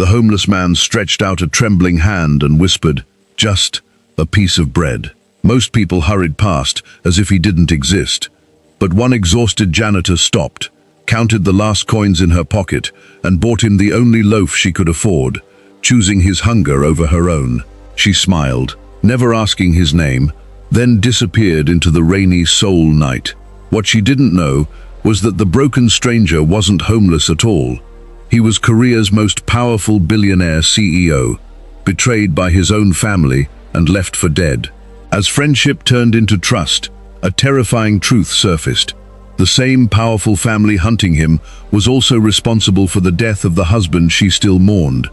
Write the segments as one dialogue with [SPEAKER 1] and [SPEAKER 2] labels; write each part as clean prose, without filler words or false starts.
[SPEAKER 1] The homeless man stretched out a trembling hand and whispered, "Just a piece of bread." Most people hurried past, as if he didn't exist. But one exhausted janitor stopped, counted the last coins in her pocket, and bought him the only loaf she could afford, choosing his hunger over her own. She smiled, never asking his name, then disappeared into the rainy Seoul night. What she didn't know was that the broken stranger wasn't homeless at all. He was Korea's most powerful billionaire CEO, betrayed by his own family and left for dead. As friendship turned into trust, a terrifying truth surfaced. The same powerful family hunting him was also responsible for the death of the husband she still mourned.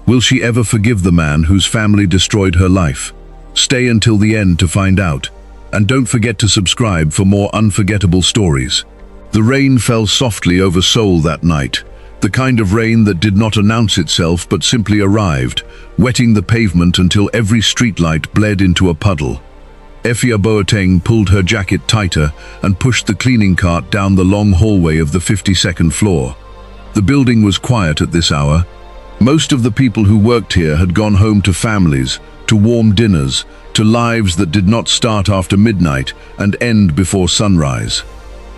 [SPEAKER 1] Will she ever forgive the man whose family destroyed her life? Stay until the end to find out. And don't forget to subscribe for more unforgettable stories. The rain fell softly over Seoul that night, the kind of rain that did not announce itself but simply arrived, wetting the pavement until every streetlight bled into a puddle. Efia Boateng pulled her jacket tighter and pushed the cleaning cart down the long hallway of the 52nd floor. The building was quiet at this hour. Most of the people who worked here had gone home to families, to warm dinners, to lives that did not start after midnight and end before sunrise.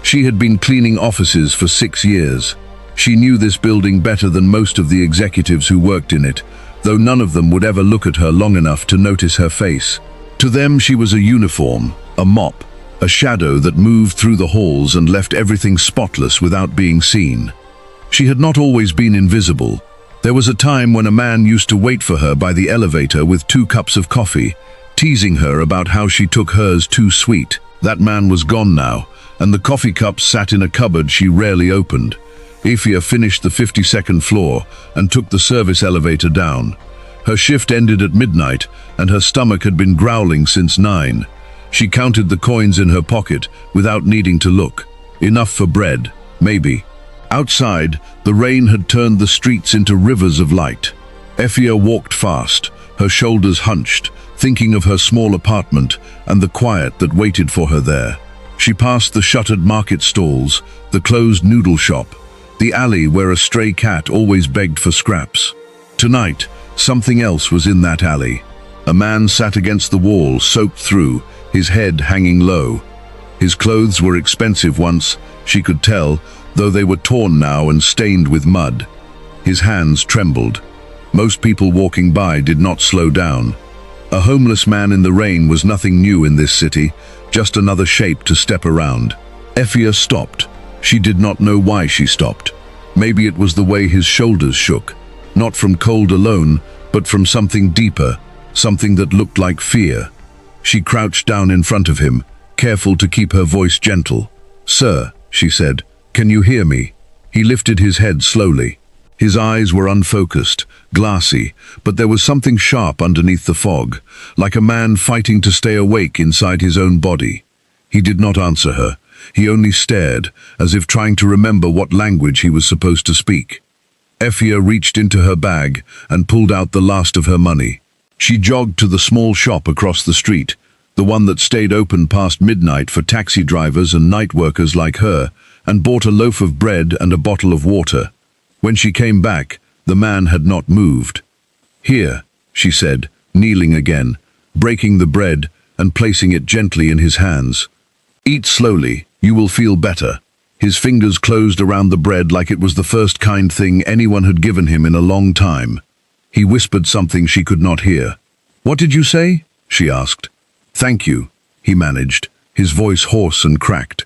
[SPEAKER 1] She had been cleaning offices for 6 years. She knew this building better than most of the executives who worked in it, though none of them would ever look at her long enough to notice her face. To them she was a uniform, a mop, a shadow that moved through the halls and left everything spotless without being seen. She had not always been invisible. There was a time when a man used to wait for her by the elevator with 2 cups of coffee, teasing her about how she took hers too sweet. That man was gone now, and the coffee cups sat in a cupboard she rarely opened. Efia finished the 52nd floor and took the service elevator down. Her shift ended at midnight, and her stomach had been growling since 9. She counted the coins in her pocket without needing to look. Enough for bread, maybe. Outside, the rain had turned the streets into rivers of light. Efia walked fast, her shoulders hunched, thinking of her small apartment and the quiet that waited for her there. She passed the shuttered market stalls, the closed noodle shop, the alley where a stray cat always begged for scraps. Tonight, something else was in that alley. A man sat against the wall, soaked through, his head hanging low. His clothes were expensive once, she could tell, though they were torn now and stained with mud. His hands trembled. Most people walking by did not slow down. A homeless man in the rain was nothing new in this city, just another shape to step around. Efia stopped. She did not know why she stopped. Maybe it was the way his shoulders shook, not from cold alone, but from something deeper, something that looked like fear. She crouched down in front of him, careful to keep her voice gentle. "Sir," she said, "can you hear me?" He lifted his head slowly. His eyes were unfocused, glassy, but there was something sharp underneath the fog, like a man fighting to stay awake inside his own body. He did not answer her. He only stared, as if trying to remember what language he was supposed to speak. Efia reached into her bag and pulled out the last of her money. She jogged to the small shop across the street, the one that stayed open past midnight for taxi drivers and night workers like her, and bought a loaf of bread and a bottle of water. When she came back, the man had not moved. "Here," she said, kneeling again, breaking the bread and placing it gently in his hands. "Eat slowly, you will feel better." His fingers closed around the bread like it was the first kind thing anyone had given him in a long time. He whispered something she could not hear. "What did you say?" she asked. "Thank you," he managed, his voice hoarse and cracked.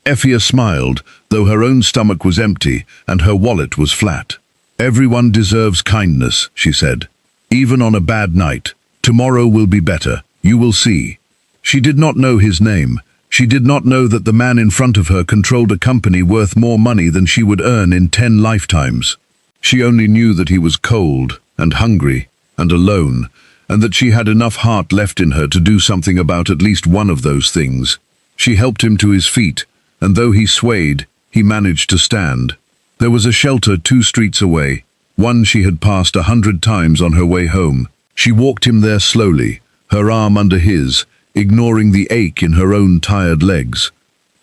[SPEAKER 1] Efia smiled, though her own stomach was empty and her wallet was flat. "Everyone deserves kindness," she said. "Even on a bad night. Tomorrow will be better. You will see." She did not know his name. She did not know that the man in front of her controlled a company worth more money than she would earn in 10 lifetimes. She only knew that he was cold and hungry and alone, and that she had enough heart left in her to do something about at least one of those things. She helped him to his feet, and though he swayed, he managed to stand. There was a shelter 2 streets away, one she had passed 100 times on her way home. She walked him there slowly, her arm under his, ignoring the ache in her own tired legs.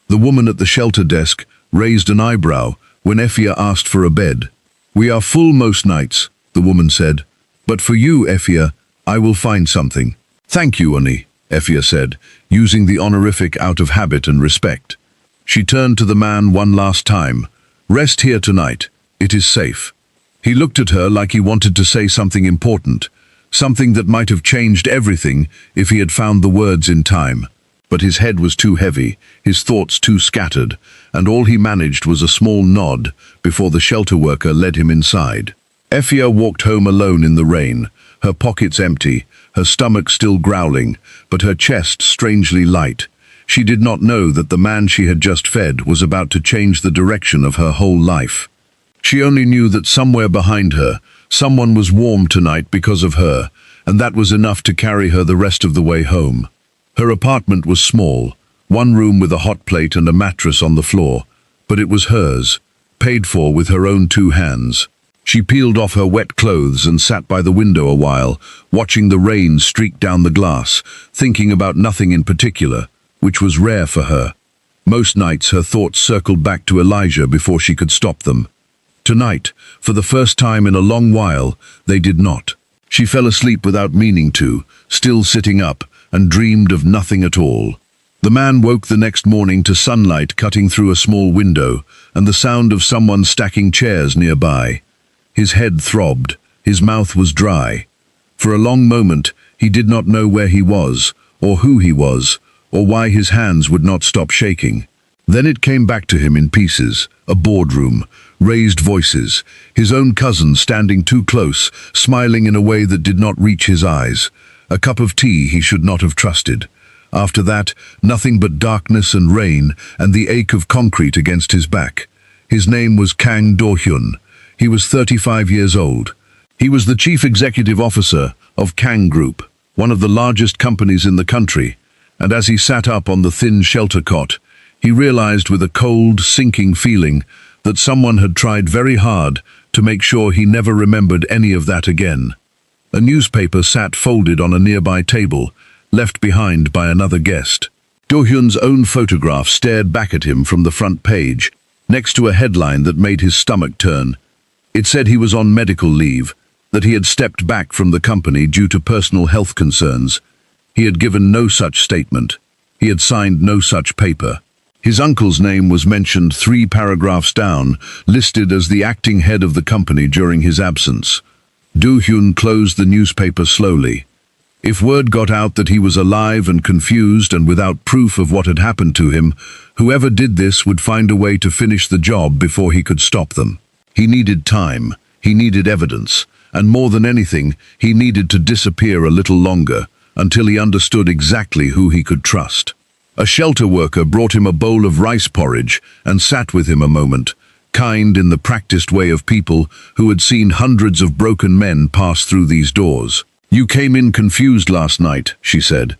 [SPEAKER 1] The woman at the shelter desk raised an eyebrow when Efia asked for a bed. "We are full most nights. the woman said. "But for you, Efia, I will find something." "Thank you, Oni," Efia said, using the honorific out of habit and respect. She turned to the man one last time. "Rest here tonight. It is safe." He looked at her like he wanted to say something important, something that might have changed everything if he had found the words in time. But his head was too heavy, his thoughts too scattered, and all he managed was a small nod before the shelter worker led him inside. Efia walked home alone in the rain, her pockets empty, her stomach still growling, but her chest strangely light. She did not know that the man she had just fed was about to change the direction of her whole life. She only knew that somewhere behind her, someone was warm tonight because of her, and that was enough to carry her the rest of the way home. Her apartment was small, one room with a hot plate and a mattress on the floor, but it was hers, paid for with her own 2 hands. She peeled off her wet clothes and sat by the window a while, watching the rain streak down the glass, thinking about nothing in particular, which was rare for her. Most nights her thoughts circled back to Elijah before she could stop them. Tonight, for the first time in a long while, they did not. She fell asleep without meaning to, still sitting up, and dreamed of nothing at all. The man woke the next morning to sunlight cutting through a small window and the sound of someone stacking chairs nearby. His head throbbed, his mouth was dry. For a long moment, he did not know where he was, or who he was, or why his hands would not stop shaking. Then it came back to him in pieces, a boardroom, raised voices, his own cousin standing too close, smiling in a way that did not reach his eyes, a cup of tea he should not have trusted. After that, nothing but darkness and rain and the ache of concrete against his back. His name was Kang Do-hyun. He was 35 years old. He was the chief executive officer of Kang Group, one of the largest companies in the country, and as he sat up on the thin shelter cot, he realized with a cold, sinking feeling that someone had tried very hard to make sure he never remembered any of that again. A newspaper sat folded on a nearby table, left behind by another guest. Do-hyun's own photograph stared back at him from the front page, next to a headline that made his stomach turn. It said he was on medical leave, that he had stepped back from the company due to personal health concerns. He had given no such statement. He had signed no such paper. His uncle's name was mentioned 3 paragraphs down, listed as the acting head of the company during his absence. Do-hyun closed the newspaper slowly. If word got out that he was alive and confused and without proof of what had happened to him, whoever did this would find a way to finish the job before he could stop them. He needed time, he needed evidence, and more than anything, he needed to disappear a little longer, until he understood exactly who he could trust. A shelter worker brought him a bowl of rice porridge and sat with him a moment, kind in the practiced way of people who had seen hundreds of broken men pass through these doors. "You came in confused last night," she said.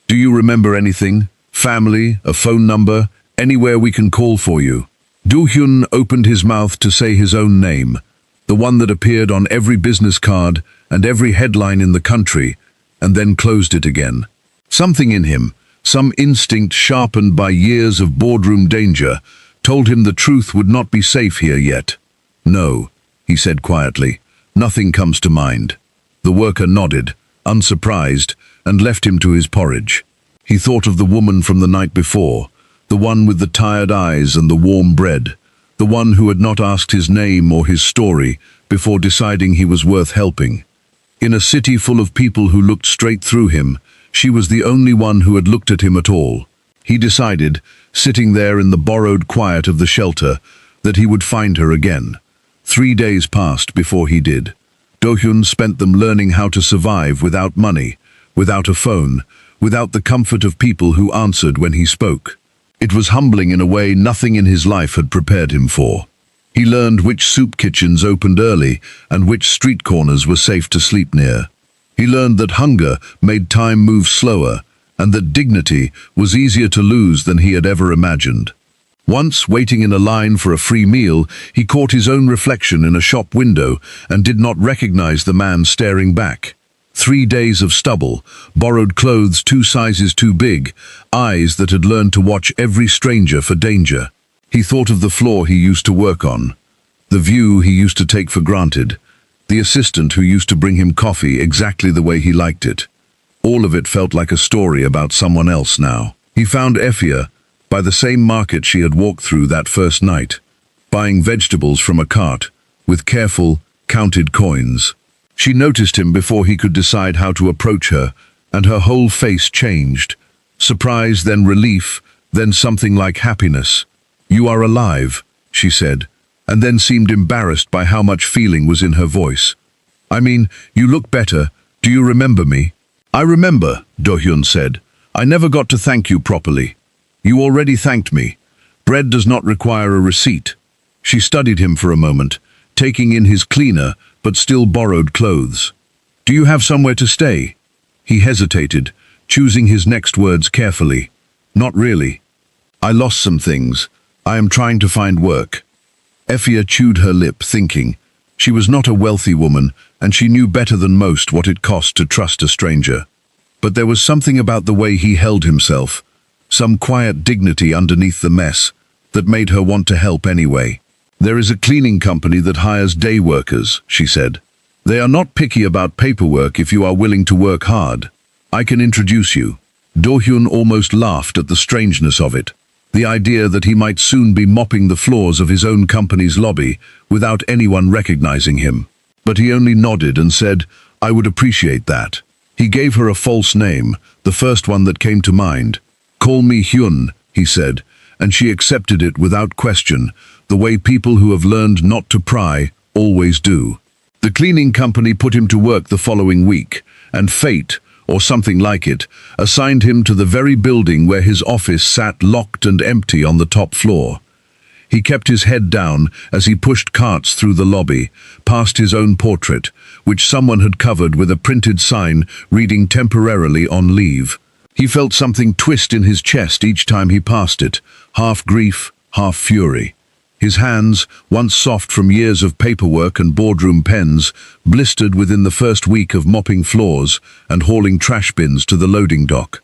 [SPEAKER 1] "Do you remember anything? Family, a phone number, anywhere we can call for you?" Do-hyun opened his mouth to say his own name, the one that appeared on every business card and every headline in the country, and then closed it again. Something in him, some instinct sharpened by years of boardroom danger, told him the truth would not be safe here yet. "No," he said quietly, "nothing comes to mind." The worker nodded, unsurprised, and left him to his porridge. He thought of the woman from the night before, the one with the tired eyes and the warm bread, the one who had not asked his name or his story before deciding he was worth helping. In a city full of people who looked straight through him, she was the only one who had looked at him at all. He decided, sitting there in the borrowed quiet of the shelter, that he would find her again. 3 days passed before he did. Do-hyun spent them learning how to survive without money, without a phone, without the comfort of people who answered when he spoke. It was humbling in a way nothing in his life had prepared him for. He learned which soup kitchens opened early and which street corners were safe to sleep near. He learned that hunger made time move slower and that dignity was easier to lose than he had ever imagined. Once, waiting in a line for a free meal, he caught his own reflection in a shop window and did not recognize the man staring back. 3 days of stubble, borrowed clothes 2 sizes too big, eyes that had learned to watch every stranger for danger. He thought of the floor he used to work on, the view he used to take for granted, the assistant who used to bring him coffee exactly the way he liked it. All of it felt like a story about someone else now. He found Effia by the same market she had walked through that first night, buying vegetables from a cart with careful, counted coins. She noticed him before he could decide how to approach her, and her whole face changed. Surprise, then relief, then something like happiness. "You are alive," she said, and then seemed embarrassed by how much feeling was in her voice. "I mean, you look better. Do you remember me?" "I remember," Do-hyun said. "I never got to thank you properly." "You already thanked me. Bread does not require a receipt." She studied him for a moment, taking in his cleaner but still borrowed clothes. "Do you have somewhere to stay?" He hesitated, choosing his next words carefully. "Not really. I lost some things. I am trying to find work." Effia chewed her lip, thinking. She was not a wealthy woman, and she knew better than most what it cost to trust a stranger. But there was something about the way he held himself, some quiet dignity underneath the mess, that made her want to help anyway. "There is a cleaning company that hires day workers," she said. "They are not picky about paperwork if you are willing to work hard. I can introduce you." Do-hyun almost laughed at the strangeness of it, the idea that he might soon be mopping the floors of his own company's lobby without anyone recognizing him. But he only nodded and said, "I would appreciate that." He gave her a false name, the first one that came to mind. "Call me Hyun," he said, and she accepted it without question, the way people who have learned not to pry always do. The cleaning company put him to work the following week, and fate, or something like it, assigned him to the very building where his office sat locked and empty on the top floor. He kept his head down as he pushed carts through the lobby, past his own portrait, which someone had covered with a printed sign reading "temporarily on leave." He felt something twist in his chest each time he passed it, half grief, half fury. His hands, once soft from years of paperwork and boardroom pens, blistered within the first week of mopping floors and hauling trash bins to the loading dock.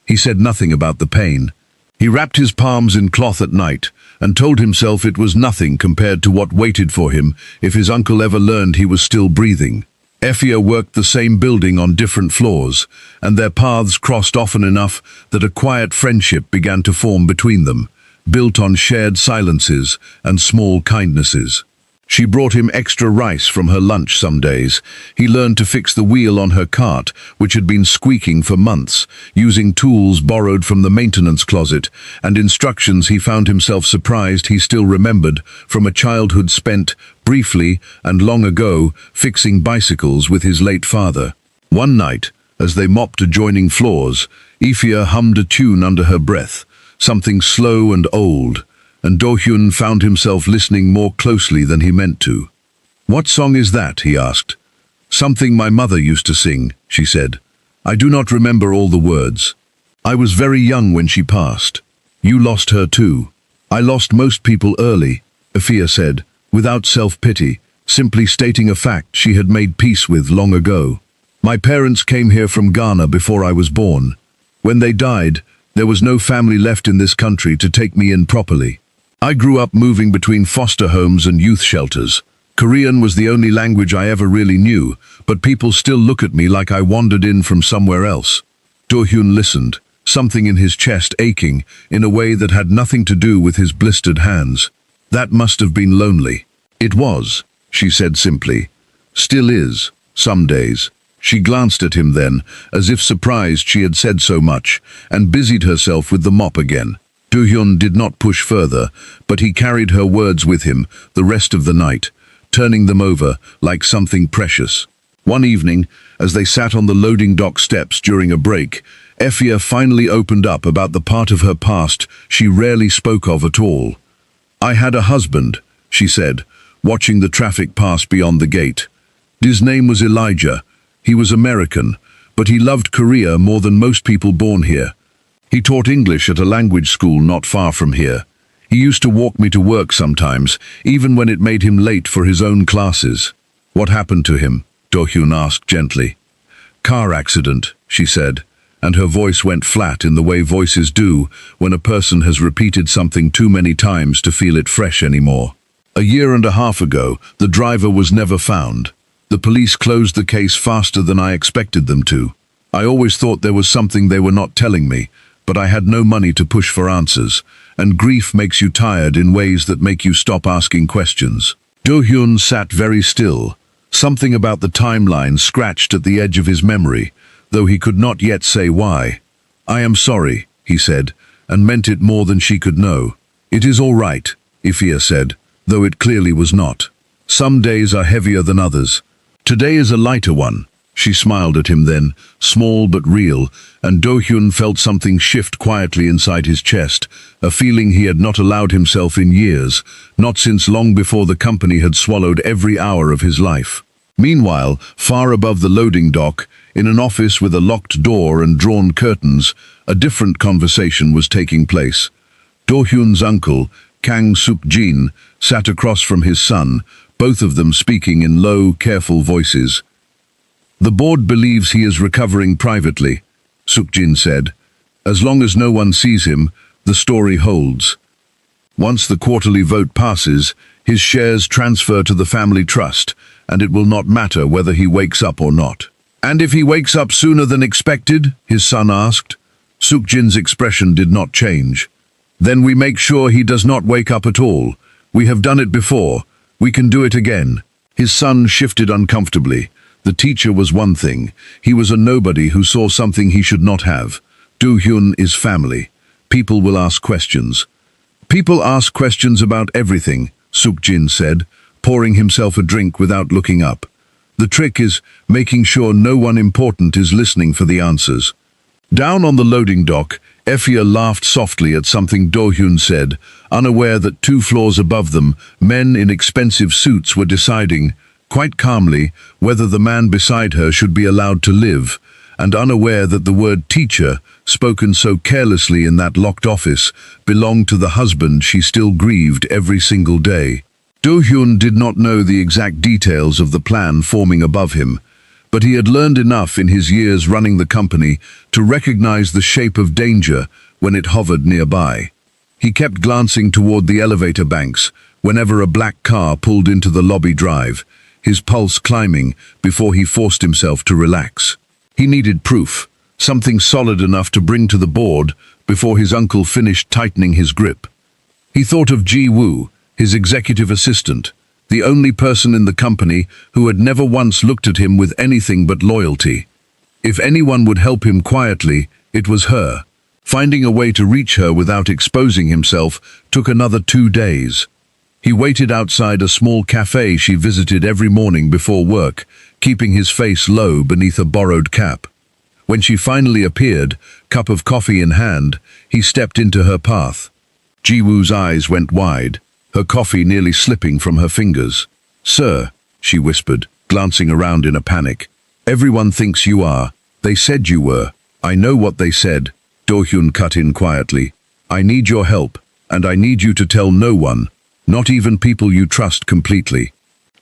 [SPEAKER 1] He said nothing about the pain. He wrapped his palms in cloth at night and told himself it was nothing compared to what waited for him if his uncle ever learned he was still breathing. Effia worked the same building on different floors, and their paths crossed often enough that a quiet friendship began to form between them, built on shared silences and small kindnesses. She brought him extra rice from her lunch some days. He learned to fix the wheel on her cart, which had been squeaking for months, using tools borrowed from the maintenance closet, and instructions he found himself surprised he still remembered from a childhood spent, briefly and long ago, fixing bicycles with his late father. One night, as they mopped adjoining floors, Effia hummed a tune under her breath, something slow and old, and Do-hyun found himself listening more closely than he meant to. "What song is that?" he asked. "Something my mother used to sing," she said. "I do not remember all the words. I was very young when she passed. You lost her too." "I lost most people early," Effia said, without self-pity, simply stating a fact she had made peace with long ago. "My parents came here from Ghana before I was born. When they died, there was no family left in this country to take me in properly. I grew up moving between foster homes and youth shelters. Korean was the only language I ever really knew, but people still look at me like I wandered in from somewhere else." Do-hyun listened, something in his chest aching in a way that had nothing to do with his blistered hands. "That must have been lonely." "It was," she said simply. "Still is, some days." She glanced at him then, as if surprised she had said so much, and busied herself with the mop again. Do-hyun did not push further, but he carried her words with him the rest of the night, turning them over like something precious. One evening, as they sat on the loading dock steps during a break, Effia finally opened up about the part of her past she rarely spoke of at all. "I had a husband," she said, watching the traffic pass beyond the gate. "His name was Elijah. He was American, but he loved Korea more than most people born here. He taught English at a language school not far from here. He used to walk me to work sometimes, even when it made him late for his own classes." "What happened to him?" Do-hyun asked gently. "Car accident," she said, and her voice went flat in the way voices do when a person has repeated something too many times to feel it fresh anymore. "A year and a half ago, the driver was never found. The police closed the case faster than I expected them to. I always thought there was something they were not telling me, but I had no money to push for answers, and grief makes you tired in ways that make you stop asking questions. Do-hyun sat very still. Something about the timeline scratched at the edge of his memory, though he could not yet say why. "I am sorry," he said, and meant it more than she could know. "It is all right," Ifia said, though it clearly was not. "Some days are heavier than others. Today is a lighter one." She smiled at him then, small but real, and Do-hyun felt something shift quietly inside his chest, a feeling he had not allowed himself in years, not since long before the company had swallowed every hour of his life. Meanwhile, far above the loading dock, in an office with a locked door and drawn curtains, a different conversation was taking place. Do-hyun's uncle, Kang Suk-jin, sat across from his son, both of them speaking in low, careful voices. "The board believes he is recovering privately," Suk-jin said. "As long as no one sees him, the story holds. Once the quarterly vote passes, his shares transfer to the family trust, and it will not matter whether he wakes up or not." "And if he wakes up sooner than expected?" his son asked. Suk-jin's expression did not change. "Then we make sure he does not wake up at all. We have done it before. We can do it again." His son shifted uncomfortably. The teacher was one thing. He was a nobody who saw something he should not have. Do-hyun is family. People will ask questions. "People ask questions about everything," Suk-jin said, pouring himself a drink without looking up. "The trick is making sure no one important is listening for the answers." Down on the loading dock, Effia laughed softly at something Do-hyun said, unaware that 2 floors above them, men in expensive suits were deciding, quite calmly, whether the man beside her should be allowed to live, and unaware that the word teacher, spoken so carelessly in that locked office, belonged to the husband she still grieved every single day. Do-hyun did not know the exact details of the plan forming above him, but he had learned enough in his years running the company to recognize the shape of danger when it hovered nearby. He kept glancing toward the elevator banks whenever a black car pulled into the lobby drive, his pulse climbing before he forced himself to relax. He needed proof, something solid enough to bring to the board before his uncle finished tightening his grip. He thought of Ji-woo, his executive assistant, the only person in the company who had never once looked at him with anything but loyalty. If anyone would help him quietly, it was her. Finding a way to reach her without exposing himself took another 2 days. He waited outside a small cafe she visited every morning before work, keeping his face low beneath a borrowed cap. When she finally appeared, cup of coffee in hand, he stepped into her path. Ji-woo's eyes went wide, her coffee nearly slipping from her fingers. "Sir," she whispered, glancing around in a panic. "Everyone thinks you are. They said you were." "I know what they said," Do-hyun cut in quietly. "I need your help, and I need you to tell no one. Not even people you trust completely."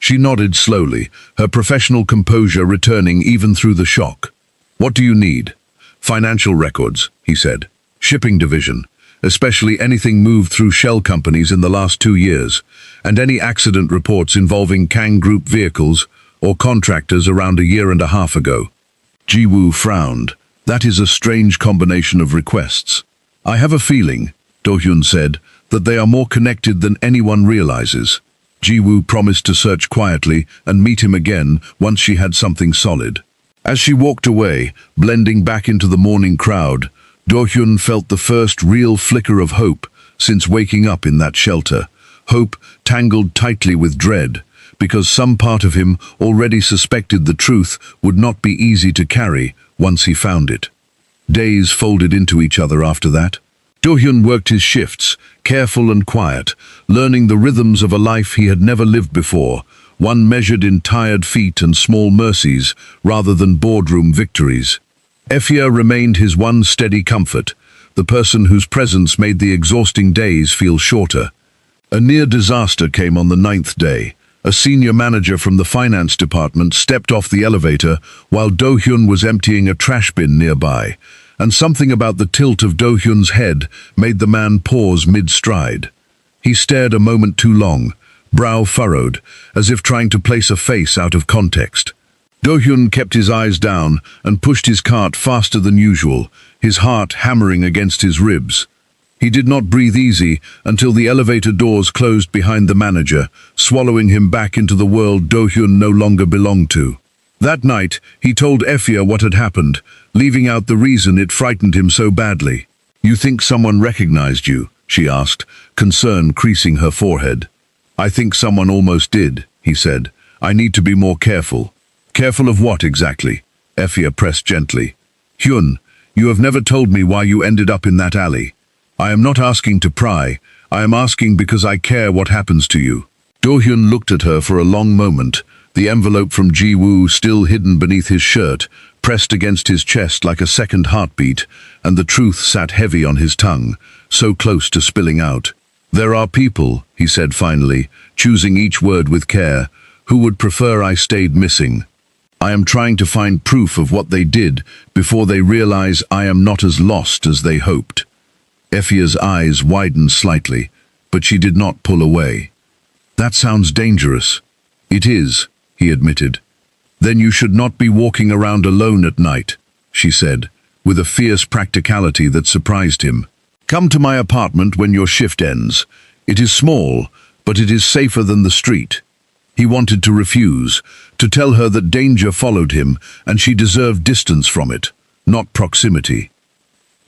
[SPEAKER 1] She nodded slowly, her professional composure returning even through the shock. "What do you need?" "Financial records," he said. "Shipping division, especially anything moved through shell companies in the last 2 years, and any accident reports involving Kang Group vehicles or contractors around a year and a half ago." Ji-woo frowned. "That is a strange combination of requests." "I have a feeling," Do-hyun said, "that they are more connected than anyone realizes." Ji-woo promised to search quietly and meet him again once she had something solid. As she walked away, blending back into the morning crowd, Do-hyun felt the first real flicker of hope since waking up in that shelter. Hope tangled tightly with dread, because some part of him already suspected the truth would not be easy to carry once he found it. Days folded into each other after that. Do-hyun worked his shifts, careful and quiet, learning the rhythms of a life he had never lived before, one measured in tired feet and small mercies rather than boardroom victories. Effia remained his one steady comfort, the person whose presence made the exhausting days feel shorter. A near disaster came on the 9th day. A senior manager from the finance department stepped off the elevator while Do-hyun was emptying a trash bin nearby, and something about the tilt of Do-hyun's head made the man pause mid-stride. He stared a moment too long, brow furrowed, as if trying to place a face out of context. Do-hyun kept his eyes down and pushed his cart faster than usual, his heart hammering against his ribs. He did not breathe easy until the elevator doors closed behind the manager, swallowing him back into the world Do-hyun no longer belonged to. That night, he told Effia what had happened, leaving out the reason it frightened him so badly. "You think someone recognized you?" she asked, concern creasing her forehead. "I think someone almost did," he said. "I need to be more careful." "Careful of what exactly?" Effia pressed gently. "Hyun, you have never told me why you ended up in that alley. I am not asking to pry, I am asking because I care what happens to you." Do-hyun looked at her for a long moment, the envelope from Ji-woo still hidden beneath his shirt, pressed against his chest like a second heartbeat, and the truth sat heavy on his tongue, so close to spilling out. "There are people," he said finally, choosing each word with care, "who would prefer I stayed missing. I am trying to find proof of what they did before they realize I am not as lost as they hoped." Effia's eyes widened slightly, but she did not pull away. "That sounds dangerous." "It is," he admitted. "Then you should not be walking around alone at night," she said, with a fierce practicality that surprised him. "Come to my apartment when your shift ends. It is small, but it is safer than the street." He wanted to refuse, to tell her that danger followed him and she deserved distance from it, not proximity.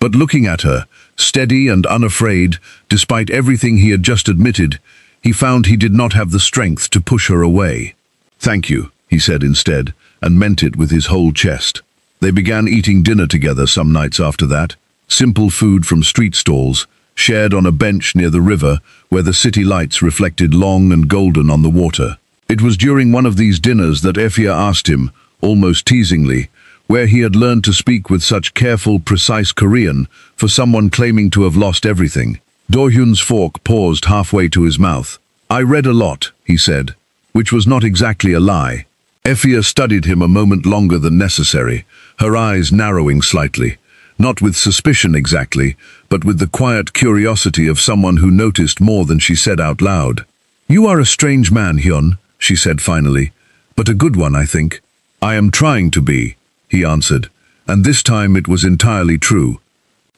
[SPEAKER 1] But looking at her, steady and unafraid, despite everything he had just admitted, he found he did not have the strength to push her away. "Thank you," he said instead, and meant it with his whole chest. They began eating dinner together some nights after that, simple food from street stalls, shared on a bench near the river where the city lights reflected long and golden on the water. It was during one of these dinners that Effia asked him, almost teasingly, where he had learned to speak with such careful, precise Korean for someone claiming to have lost everything. Do-hyun's fork paused halfway to his mouth. "I read a lot," he said, which was not exactly a lie. Effia studied him a moment longer than necessary, her eyes narrowing slightly, not with suspicion exactly, but with the quiet curiosity of someone who noticed more than she said out loud. "You are a strange man, Hyun," she said finally, "but a good one, I think." "I am trying to be," he answered, and this time it was entirely true.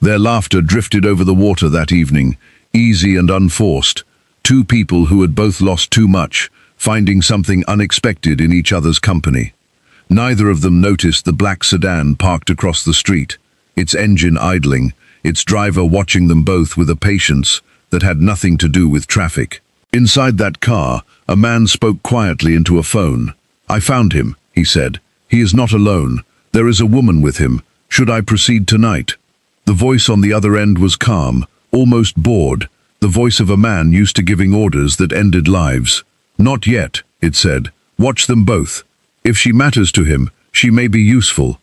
[SPEAKER 1] Their laughter drifted over the water that evening, easy and unforced, two people who had both lost too much, finding something unexpected in each other's company. Neither of them noticed the black sedan parked across the street, its engine idling, its driver watching them both with a patience that had nothing to do with traffic. Inside that car, a man spoke quietly into a phone. "I found him," he said. "He is not alone. There is a woman with him. Should I proceed tonight?" The voice on the other end was calm, almost bored, the voice of a man used to giving orders that ended lives. "Not yet," it said. "Watch them both. If she matters to him, she may be useful.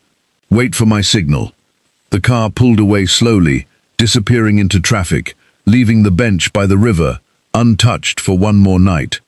[SPEAKER 1] Wait for my signal." The car pulled away slowly, disappearing into traffic, leaving the bench by the river, untouched for one more night.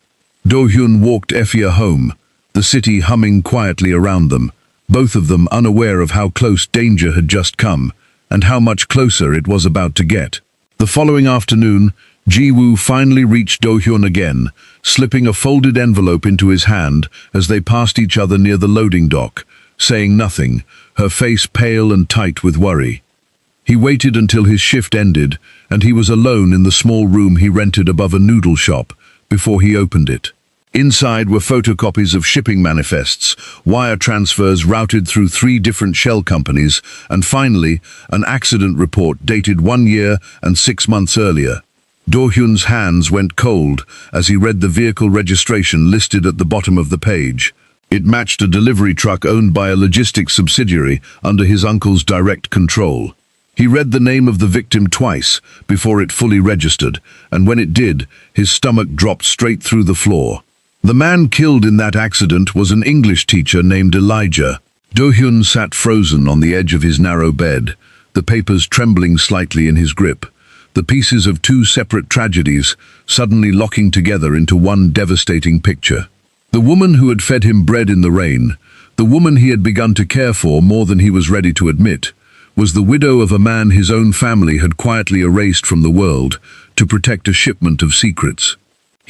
[SPEAKER 1] Do-hyun walked Effia home, the city humming quietly around them, both of them unaware of how close danger had just come, and how much closer it was about to get. The following afternoon, Ji-woo finally reached Do-hyun again, slipping a folded envelope into his hand as they passed each other near the loading dock, saying nothing, her face pale and tight with worry. He waited until his shift ended, and he was alone in the small room he rented above a noodle shop, before he opened it. Inside were photocopies of shipping manifests, wire transfers routed through 3 different shell companies, and finally, an accident report dated 1 year and 6 months earlier. Do-hyun's hands went cold as he read the vehicle registration listed at the bottom of the page. It matched a delivery truck owned by a logistics subsidiary under his uncle's direct control. He read the name of the victim twice before it fully registered, and when it did, his stomach dropped straight through the floor. The man killed in that accident was an English teacher named Elijah. Do-hyun sat frozen on the edge of his narrow bed, the papers trembling slightly in his grip, the pieces of 2 separate tragedies suddenly locking together into one devastating picture. The woman who had fed him bread in the rain, the woman he had begun to care for more than he was ready to admit, was the widow of a man his own family had quietly erased from the world to protect a shipment of secrets.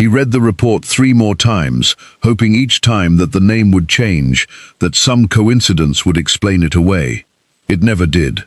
[SPEAKER 1] He read the report 3 more times, hoping each time that the name would change, that some coincidence would explain it away. It never did.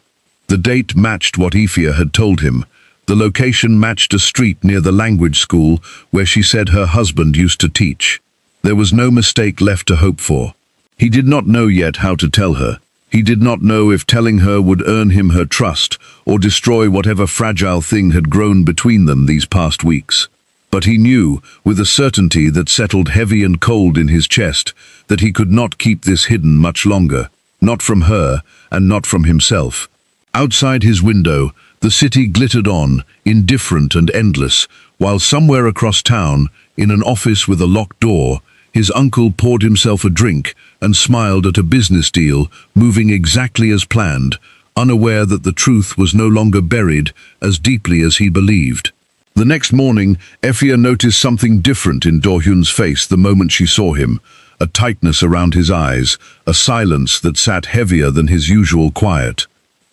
[SPEAKER 1] The date matched what Ifya had told him. The location matched a street near the language school where she said her husband used to teach. There was no mistake left to hope for. He did not know yet how to tell her. He did not know if telling her would earn him her trust or destroy whatever fragile thing had grown between them these past weeks. But he knew, with a certainty that settled heavy and cold in his chest, that he could not keep this hidden much longer, not from her and not from himself. Outside his window, the city glittered on, indifferent and endless, while somewhere across town, in an office with a locked door, his uncle poured himself a drink and smiled at a business deal moving exactly as planned, unaware that the truth was no longer buried as deeply as he believed. The next morning, Ifya noticed something different in Do-hyun's face the moment she saw him, a tightness around his eyes, a silence that sat heavier than his usual quiet.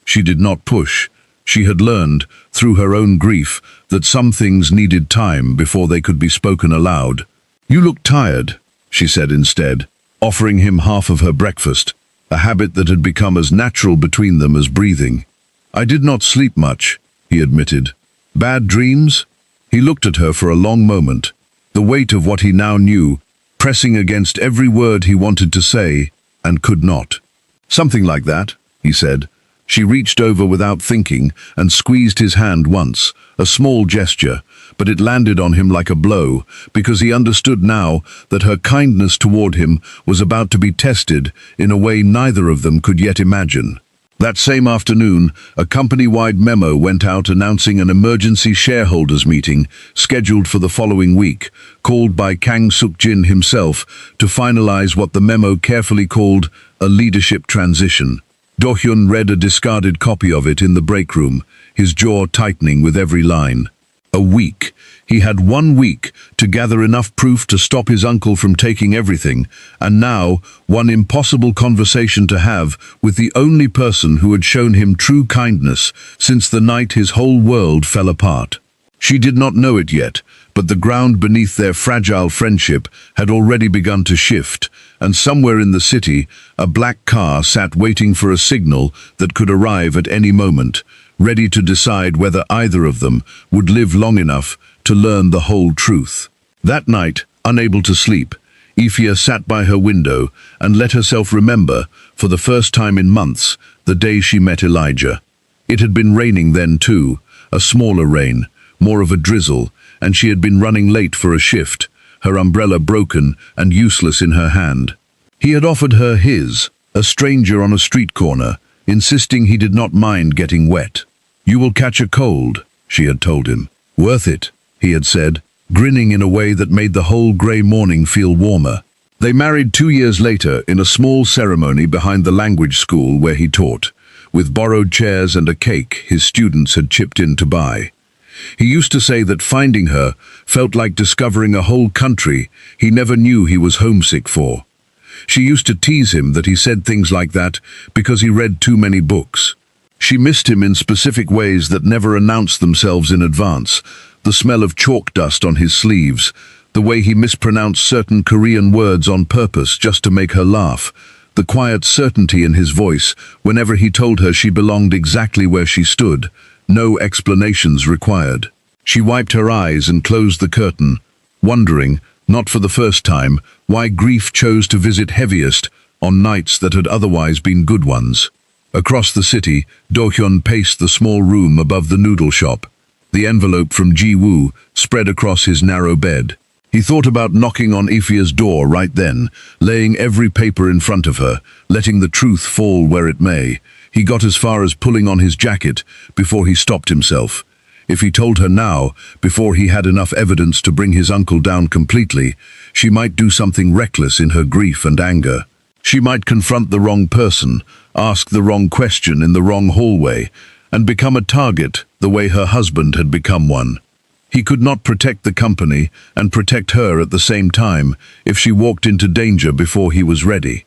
[SPEAKER 1] She did not push. She had learned, through her own grief, that some things needed time before they could be spoken aloud. "You look tired," she said instead, offering him half of her breakfast, a habit that had become as natural between them as breathing. "I did not sleep much," he admitted. "Bad dreams?" He looked at her for a long moment, the weight of what he now knew, pressing against every word he wanted to say, and could not. "Something like that," he said. She reached over without thinking and squeezed his hand once, a small gesture, but it landed on him like a blow, because he understood now that her kindness toward him was about to be tested in a way neither of them could yet imagine. That same afternoon, a company-wide memo went out announcing an emergency shareholders meeting scheduled for the following week, called by Kang Suk-jin himself to finalize what the memo carefully called a leadership transition. Do-hyun read a discarded copy of it in the break room, his jaw tightening with every line. A week. He had 1 week to gather enough proof to stop his uncle from taking everything, and now one impossible conversation to have with the only person who had shown him true kindness since the night his whole world fell apart. She did not know it yet, but the ground beneath their fragile friendship had already begun to shift, and somewhere in the city, a black car sat waiting for a signal that could arrive at any moment, ready to decide whether either of them would live long enough to learn the whole truth. That night, unable to sleep, Ifya sat by her window and let herself remember, for the first time in months, the day she met Elijah. It had been raining then too, a smaller rain, more of a drizzle, and she had been running late for a shift, her umbrella broken and useless in her hand. He had offered her his, a stranger on a street corner, insisting he did not mind getting wet. "You will catch a cold," she had told him. "Worth it," he had said, grinning in a way that made the whole grey morning feel warmer. They married 2 years later in a small ceremony behind the language school where he taught, with borrowed chairs and a cake his students had chipped in to buy. He used to say that finding her felt like discovering a whole country he never knew he was homesick for. She used to tease him that he said things like that because he read too many books. She missed him in specific ways that never announced themselves in advance, the smell of chalk dust on his sleeves, the way he mispronounced certain Korean words on purpose just to make her laugh, the quiet certainty in his voice whenever he told her she belonged exactly where she stood, no explanations required. She wiped her eyes and closed the curtain, wondering, not for the first time, why grief chose to visit heaviest on nights that had otherwise been good ones. Across the city, Do-hyun paced the small room above the noodle shop. The envelope from Ji-woo spread across his narrow bed. He thought about knocking on Ifya's door right then, laying every paper in front of her, letting the truth fall where it may. He got as far as pulling on his jacket before he stopped himself. If he told her now, before he had enough evidence to bring his uncle down completely, she might do something reckless in her grief and anger. She might confront the wrong person, ask the wrong question in the wrong hallway, and become a target the way her husband had become one. He could not protect the company and protect her at the same time if she walked into danger before he was ready.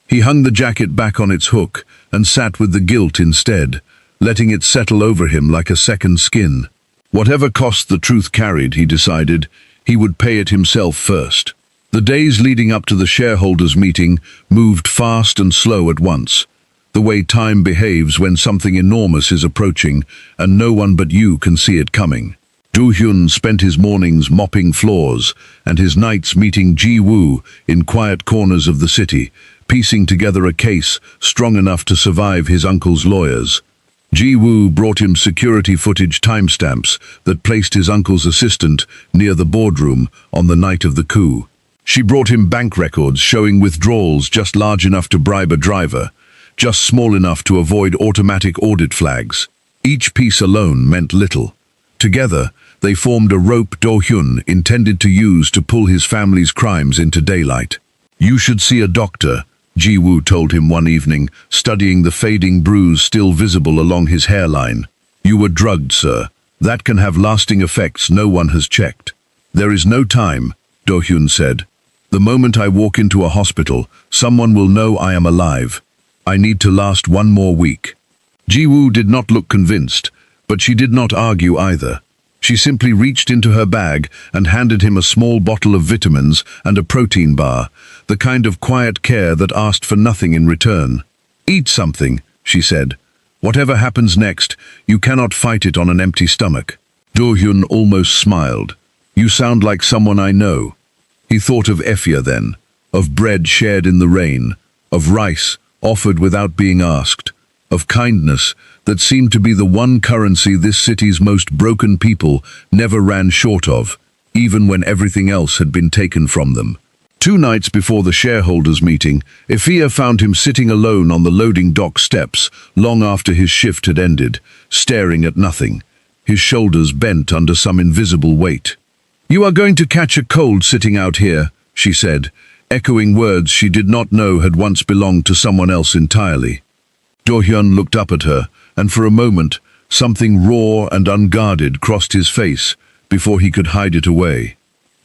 [SPEAKER 1] He hung the jacket back on its hook and sat with the guilt instead, letting it settle over him like a second skin. Whatever cost the truth carried, he decided, He would pay it himself first. The days leading up to the shareholders' meeting moved fast and slow at once, the way time behaves when something enormous is approaching and no one but you can see it coming. Do-hyun spent his mornings mopping floors and his nights meeting Ji-woo in quiet corners of the city, piecing together a case strong enough to survive his uncle's lawyers. Ji-woo brought him security footage timestamps that placed his uncle's assistant near the boardroom on the night of the coup. She brought him bank records showing withdrawals just large enough to bribe a driver, just small enough to avoid automatic audit flags. Each piece alone meant little. Together, they formed a rope Do-hyun intended to use to pull his family's crimes into daylight. "You should see a doctor," Ji-woo told him one evening, studying the fading bruise still visible along his hairline. "You were drugged, sir. That can have lasting effects no one has checked." "There is no time," Do-hyun said. "The moment I walk into a hospital, someone will know I am alive. I need to last one more week." Ji-woo did not look convinced, but she did not argue either. She simply reached into her bag and handed him a small bottle of vitamins and a protein bar, the kind of quiet care that asked for nothing in return. "Eat something," she said. "Whatever happens next, you cannot fight it on an empty stomach." Do-hyun almost smiled. "You sound like someone I know." He thought of Efia then, of bread shared in the rain, of rice offered without being asked, of kindness that seemed to be the one currency this city's most broken people never ran short of, even when everything else had been taken from them. 2 nights before the shareholders' meeting, Efia found him sitting alone on the loading dock steps long after his shift had ended, staring at nothing, his shoulders bent under some invisible weight. "You are going to catch a cold sitting out here," she said, echoing words she did not know had once belonged to someone else entirely. Do-hyun looked up at her, and for a moment, something raw and unguarded crossed his face before he could hide it away.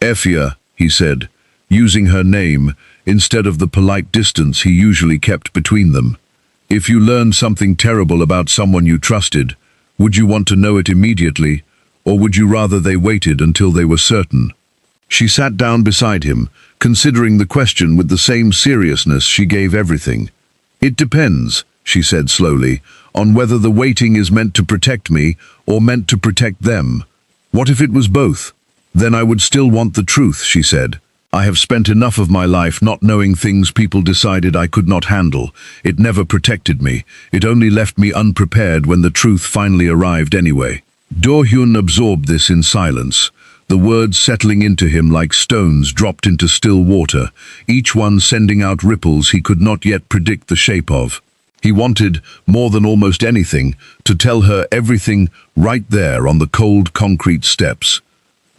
[SPEAKER 1] "Efia," he said, using her name instead of the polite distance he usually kept between them. "If you learned something terrible about someone you trusted, would you want to know it immediately, or would you rather they waited until they were certain?" She sat down beside him, considering the question with the same seriousness she gave everything. "It depends," she said slowly, "on whether the waiting is meant to protect me or meant to protect them. What if it was both? Then I would still want the truth," she said. "I have spent enough of my life not knowing things people decided I could not handle. It never protected me. It only left me unprepared when the truth finally arrived anyway." Do-hyun absorbed this in silence, the words settling into him like stones dropped into still water, each one sending out ripples he could not yet predict the shape of. He wanted, more than almost anything, to tell her everything right there on the cold concrete steps.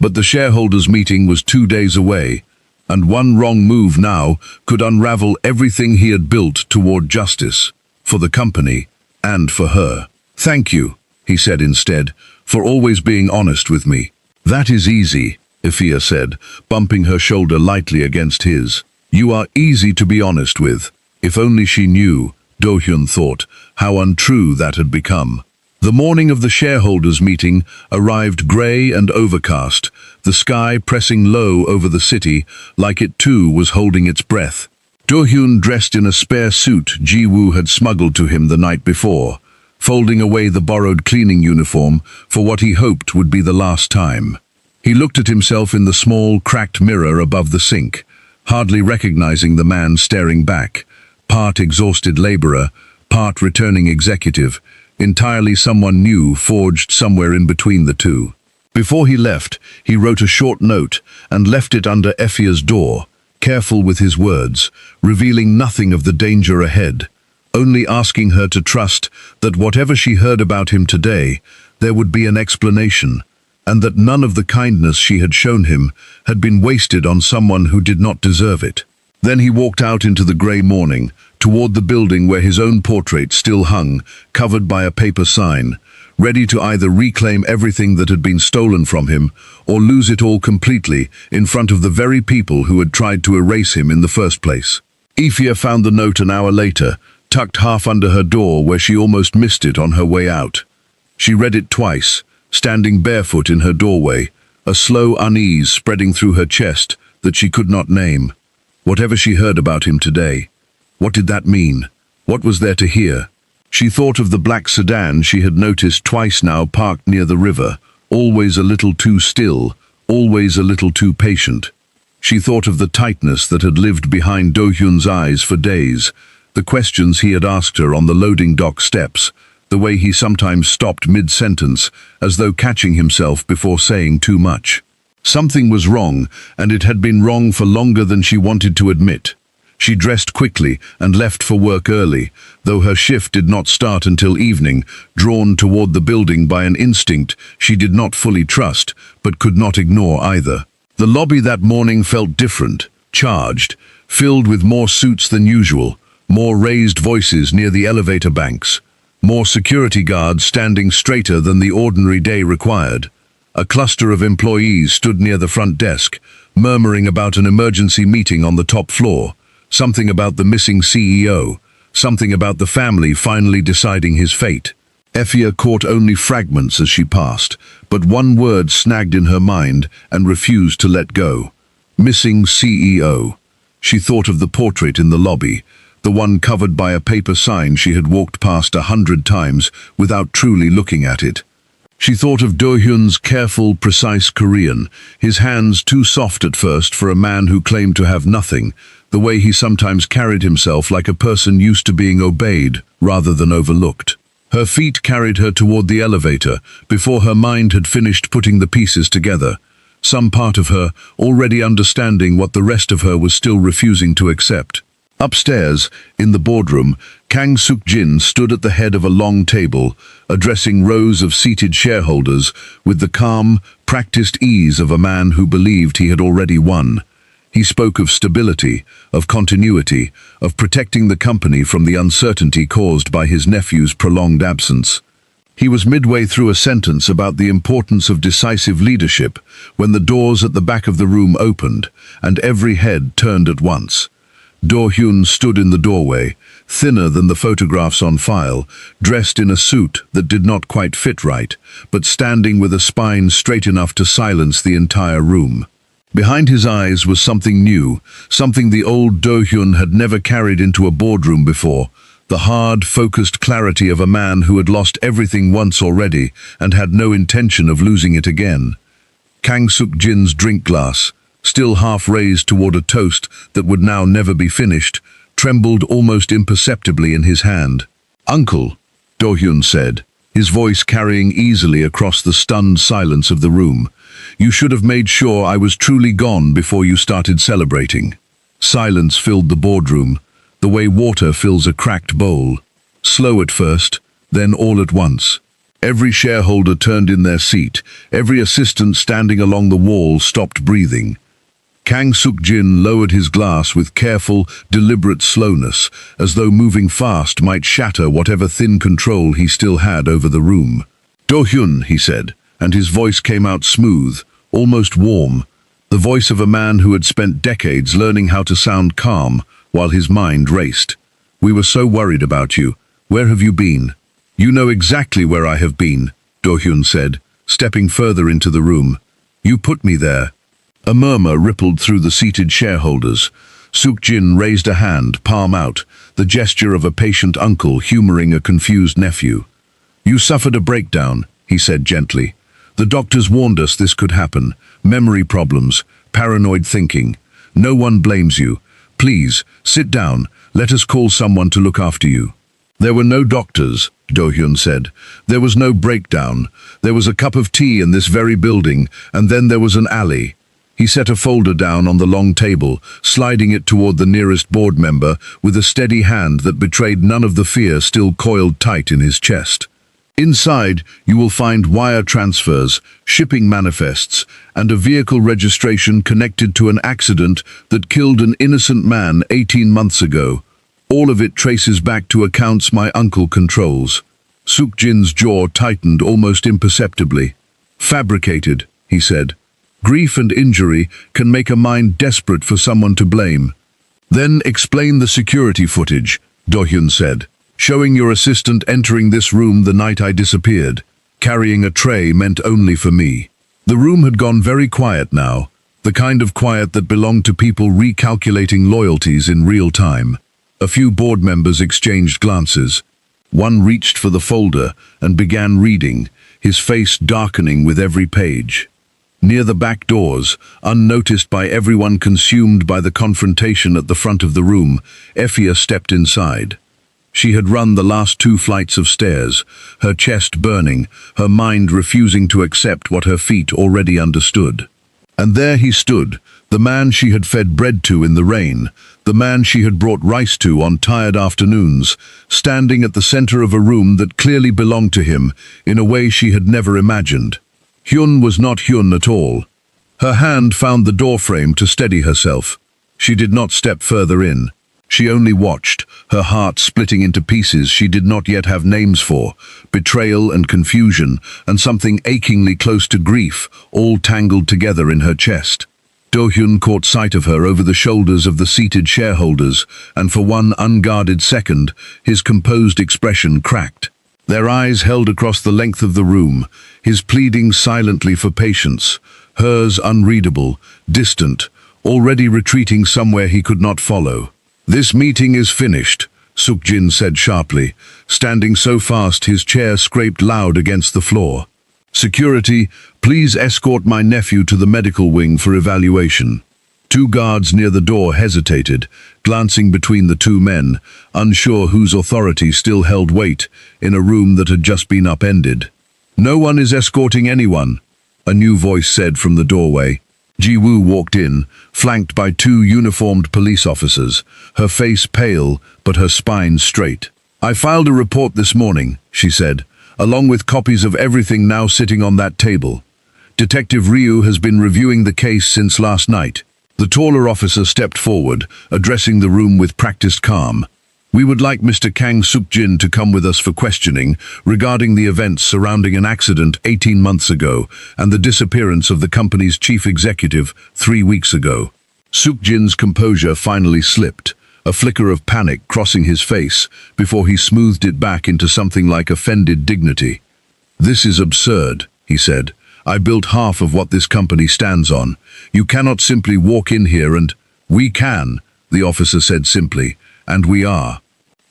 [SPEAKER 1] But the shareholders' meeting was 2 days away, and one wrong move now could unravel everything he had built toward justice, for the company and for her. "Thank you," he said instead, "for always being honest with me." "That is easy," Efia said, bumping her shoulder lightly against his. "You are easy to be honest with." If only she knew, Do-hyun thought, how untrue that had become. The morning of the shareholders' meeting arrived grey and overcast, the sky pressing low over the city like it too was holding its breath. Do-hyun dressed in a spare suit Ji-woo had smuggled to him the night before, folding away the borrowed cleaning uniform for what he hoped would be the last time. He looked at himself in the small, cracked mirror above the sink, hardly recognizing the man staring back, part exhausted laborer, part returning executive, entirely someone new forged somewhere in between the two. Before he left, he wrote a short note and left it under Efia's door, careful with his words, revealing nothing of the danger ahead, only asking her to trust that whatever she heard about him today, there would be an explanation, and that none of the kindness she had shown him had been wasted on someone who did not deserve it. Then he walked out into the grey morning, toward the building where his own portrait still hung, covered by a paper sign, ready to either reclaim everything that had been stolen from him or lose it all completely in front of the very people who had tried to erase him in the first place. Efia found the note an hour later, tucked half under her door where she almost missed it on her way out. She read it twice, standing barefoot in her doorway, a slow unease spreading through her chest that she could not name. Whatever she heard about him today, what did that mean? What was there to hear? She thought of the black sedan she had noticed twice now parked near the river, always a little too still, always a little too patient. She thought of the tightness that had lived behind Do-hyun's eyes for days, the questions he had asked her on the loading dock steps, the way he sometimes stopped mid-sentence, as though catching himself before saying too much. Something was wrong, and it had been wrong for longer than she wanted to admit. She dressed quickly and left for work early, though her shift did not start until evening, drawn toward the building by an instinct she did not fully trust, but could not ignore either. The lobby that morning felt different, charged, filled with more suits than usual, more raised voices near the elevator banks, more security guards standing straighter than the ordinary day required. A cluster of employees stood near the front desk, murmuring about an emergency meeting on the top floor, something about the missing CEO, something about the family finally deciding his fate. Effia caught only fragments as she passed, but one word snagged in her mind and refused to let go. Missing CEO. She thought of the portrait in the lobby, the one covered by a paper sign she had walked past 100 times without truly looking at it. She thought of Do-hyun's careful, precise Korean, his hands too soft at first for a man who claimed to have nothing, the way he sometimes carried himself like a person used to being obeyed rather than overlooked. Her feet carried her toward the elevator before her mind had finished putting the pieces together, some part of her already understanding what the rest of her was still refusing to accept. Upstairs, in the boardroom, Kang Suk-jin stood at the head of a long table, addressing rows of seated shareholders with the calm, practiced ease of a man who believed he had already won. He spoke of stability, of continuity, of protecting the company from the uncertainty caused by his nephew's prolonged absence. He was midway through a sentence about the importance of decisive leadership when the doors at the back of the room opened, and every head turned at once. Do-hyun stood in the doorway, thinner than the photographs on file, dressed in a suit that did not quite fit right, but standing with a spine straight enough to silence the entire room. Behind his eyes was something new, something the old Do-hyun had never carried into a boardroom before, the hard, focused clarity of a man who had lost everything once already and had no intention of losing it again. Kang Suk-jin's drink glass, still half raised toward a toast that would now never be finished, trembled almost imperceptibly in his hand. "Uncle," Do-hyun said, his voice carrying easily across the stunned silence of the room, "you should have made sure I was truly gone before you started celebrating." Silence filled the boardroom, the way water fills a cracked bowl. Slow at first, then all at once. Every shareholder turned in their seat, every assistant standing along the wall stopped breathing. Kang Suk-jin lowered his glass with careful, deliberate slowness, as though moving fast might shatter whatever thin control he still had over the room. "Do-hyun," he said, and his voice came out smooth, almost warm, the voice of a man who had spent decades learning how to sound calm while his mind raced. "We were so worried about you. Where have you been?" "You know exactly where I have been," Do-hyun said, stepping further into the room. "You put me there." A murmur rippled through the seated shareholders. Suk-jin raised a hand, palm out, the gesture of a patient uncle humoring a confused nephew. "You suffered a breakdown," he said gently. "The doctors warned us this could happen. Memory problems, paranoid thinking. No one blames you. Please, sit down. Let us call someone to look after you." "There were no doctors," Do-hyun said. "There was no breakdown. There was a cup of tea in this very building, and then there was an alley." He set a folder down on the long table, sliding it toward the nearest board member with a steady hand that betrayed none of the fear still coiled tight in his chest. "Inside, you will find wire transfers, shipping manifests, and a vehicle registration connected to an accident that killed an innocent man 18 months ago. All of it traces back to accounts my uncle controls." Suk-jin's jaw tightened almost imperceptibly. "Fabricated," he said. "Grief and injury can make a mind desperate for someone to blame." "Then explain the security footage," Do-hyun said, "showing your assistant entering this room the night I disappeared, carrying a tray meant only for me." The room had gone very quiet now, the kind of quiet that belonged to people recalculating loyalties in real time. A few board members exchanged glances. One reached for the folder and began reading, his face darkening with every page. Near the back doors, unnoticed by everyone consumed by the confrontation at the front of the room, Effia stepped inside. She had run the last 2 flights of stairs, her chest burning, her mind refusing to accept what her feet already understood. And there he stood, the man she had fed bread to in the rain, the man she had brought rice to on tired afternoons, standing at the center of a room that clearly belonged to him in a way she had never imagined. Hyun was not Hyun at all. Her hand found the doorframe to steady herself. She did not step further in. She only watched, her heart splitting into pieces she did not yet have names for, betrayal and confusion, and something achingly close to grief, all tangled together in her chest. Do-hyun caught sight of her over the shoulders of the seated shareholders, and for one unguarded second, his composed expression cracked. Their eyes held across the length of the room, his pleading silently for patience, hers unreadable, distant, already retreating somewhere he could not follow. "This meeting is finished," Suk-jin said sharply, standing so fast his chair scraped loud against the floor. "Security, please escort my nephew to the medical wing for evaluation." 2 guards near the door hesitated, glancing between the 2 men, unsure whose authority still held weight in a room that had just been upended. "No one is escorting anyone," a new voice said from the doorway. Ji-woo walked in, flanked by 2 uniformed police officers, her face pale but her spine straight. "I filed a report this morning," she said, "along with copies of everything now sitting on that table. Detective Ryu has been reviewing the case since last night." The taller officer stepped forward, addressing the room with practiced calm. "We would like Mr. Kang Suk-jin to come with us for questioning regarding the events surrounding an accident 18 months ago and the disappearance of the company's chief executive 3 weeks ago." Suk-jin's composure finally slipped, a flicker of panic crossing his face before he smoothed it back into something like offended dignity. "This is absurd," he said. "I built half of what this company stands on. You cannot simply walk in here and—" "We can," the officer said simply, "and we are."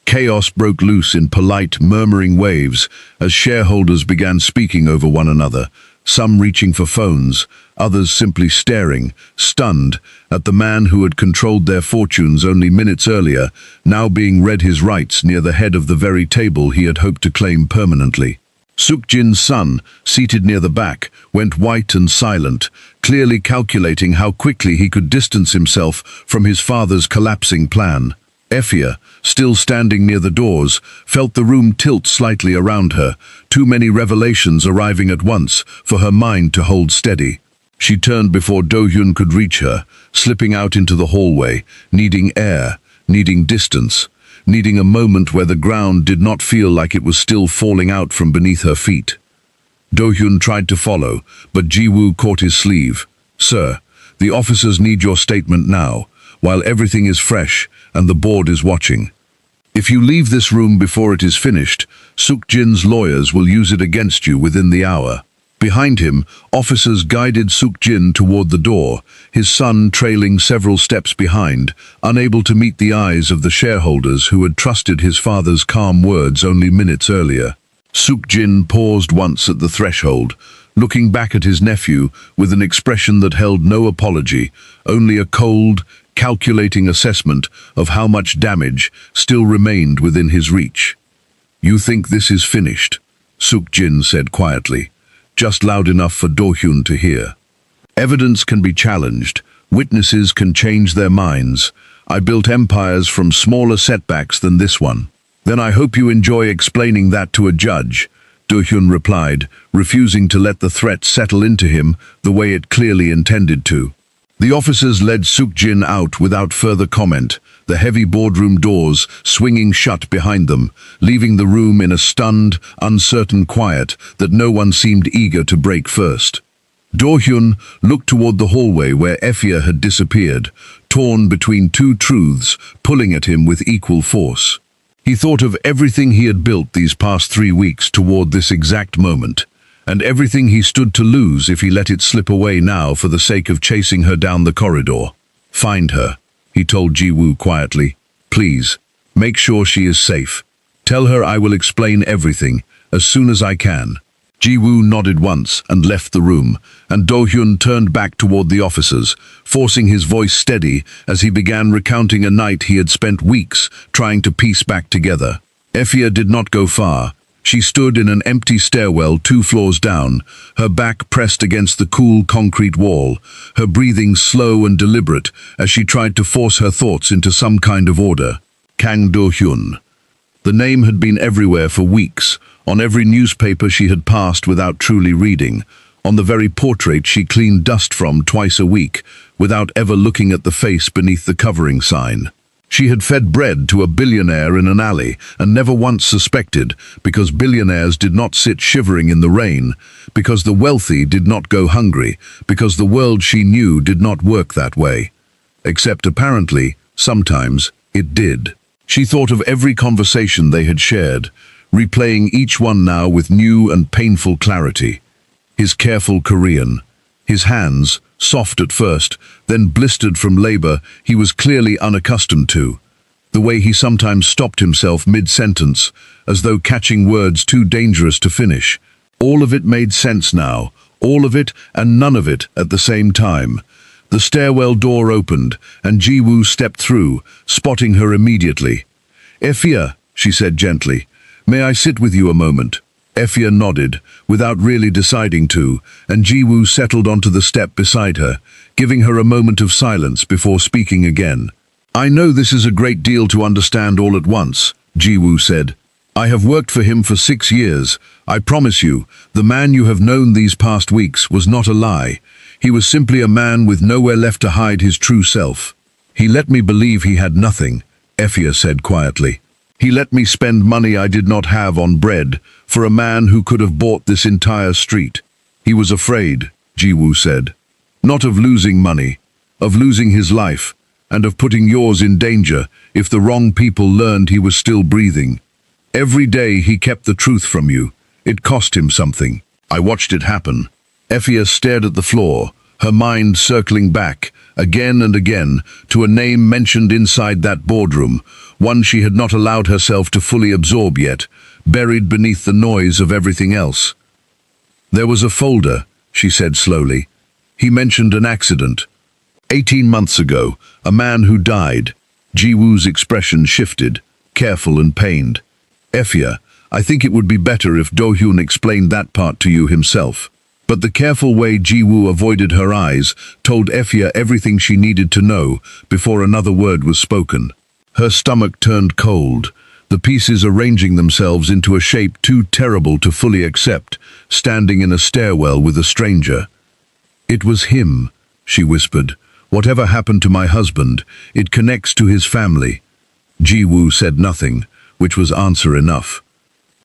[SPEAKER 1] Chaos broke loose in polite, murmuring waves as shareholders began speaking over one another, some reaching for phones, others simply staring, stunned, at the man who had controlled their fortunes only minutes earlier, now being read his rights near the head of the very table he had hoped to claim permanently. Suk-jin's son, seated near the back, went white and silent, clearly calculating how quickly he could distance himself from his father's collapsing plan. Effia, still standing near the doors, felt the room tilt slightly around her, too many revelations arriving at once for her mind to hold steady. She turned before Do-hyun could reach her, slipping out into the hallway, needing air, needing distance, needing a moment where the ground did not feel like it was still falling out from beneath her feet. Do-hyun tried to follow, but Ji-woo caught his sleeve. "Sir, the officers need your statement now, while everything is fresh and the board is watching. If you leave this room before it is finished, Suk-jin's lawyers will use it against you within the hour." Behind him, officers guided Suk-jin toward the door, his son trailing several steps behind, unable to meet the eyes of the shareholders who had trusted his father's calm words only minutes earlier. Suk-jin paused once at the threshold, looking back at his nephew with an expression that held no apology, only a cold, calculating assessment of how much damage still remained within his reach. "You think this is finished?" Suk-jin said quietly, just loud enough for Do-hyun to hear. "Evidence can be challenged, witnesses can change their minds. I built empires from smaller setbacks than this one." "Then I hope you enjoy explaining that to a judge," Do-hyun replied, refusing to let the threat settle into him the way it clearly intended to. The officers led Suk-jin out without further comment, the heavy boardroom doors swinging shut behind them, leaving the room in a stunned, uncertain quiet that no one seemed eager to break first. Do-hyun looked toward the hallway where Effia had disappeared, torn between 2 truths, pulling at him with equal force. He thought of everything he had built these past 3 weeks toward this exact moment, and everything he stood to lose if he let it slip away now for the sake of chasing her down the corridor. "Find her," he told Ji-woo quietly. "Please, make sure she is safe. Tell her I will explain everything as soon as I can." Ji-woo nodded once and left the room, and Do-hyun turned back toward the officers, forcing his voice steady as he began recounting a night he had spent weeks trying to piece back together. Effia did not go far. She stood in an empty stairwell 2 floors down, her back pressed against the cool concrete wall, her breathing slow and deliberate as she tried to force her thoughts into some kind of order. Kang Do-hyun. The name had been everywhere for weeks, on every newspaper she had passed without truly reading, on the very portrait she cleaned dust from twice a week, without ever looking at the face beneath the covering sign. She had fed bread to a billionaire in an alley and never once suspected, because billionaires did not sit shivering in the rain, because the wealthy did not go hungry, because the world she knew did not work that way. Except apparently, sometimes, it did. She thought of every conversation they had shared, replaying each one now with new and painful clarity. His careful Korean, his hands, soft at first, then blistered from labor he was clearly unaccustomed to. The way he sometimes stopped himself mid-sentence, as though catching words too dangerous to finish. All of it made sense now, all of it and none of it at the same time. The stairwell door opened, and Ji-woo stepped through, spotting her immediately. "Effia," she said gently, "may I sit with you a moment?" Effia nodded, without really deciding to, and Ji-woo settled onto the step beside her, giving her a moment of silence before speaking again. "I know this is a great deal to understand all at once," Ji-woo said. "I have worked for him for 6 years. I promise you, the man you have known these past weeks was not a lie. He was simply a man with nowhere left to hide his true self. He let me believe he had nothing," Effia said quietly. "He let me spend money I did not have on bread for a man who could have bought this entire street. He was afraid," Ji-woo said. "Not of losing money, of losing his life, and of putting yours in danger if the wrong people learned he was still breathing. Every day he kept the truth from you. It cost him something. I watched it happen." Effia stared at the floor, her mind circling back, again and again, to a name mentioned inside that boardroom, one she had not allowed herself to fully absorb yet, buried beneath the noise of everything else. "There was a folder," she said slowly. "He mentioned an accident. 18 months ago, a man who died." Ji-woo's expression shifted, careful and pained. "Effia, I think it would be better if Do-hyun explained that part to you himself." But the careful way Ji-woo avoided her eyes told Effia everything she needed to know before another word was spoken. Her stomach turned cold, the pieces arranging themselves into a shape too terrible to fully accept, standing in a stairwell with a stranger. "It was him," she whispered. "Whatever happened to my husband, it connects to his family." Ji-woo said nothing, which was answer enough.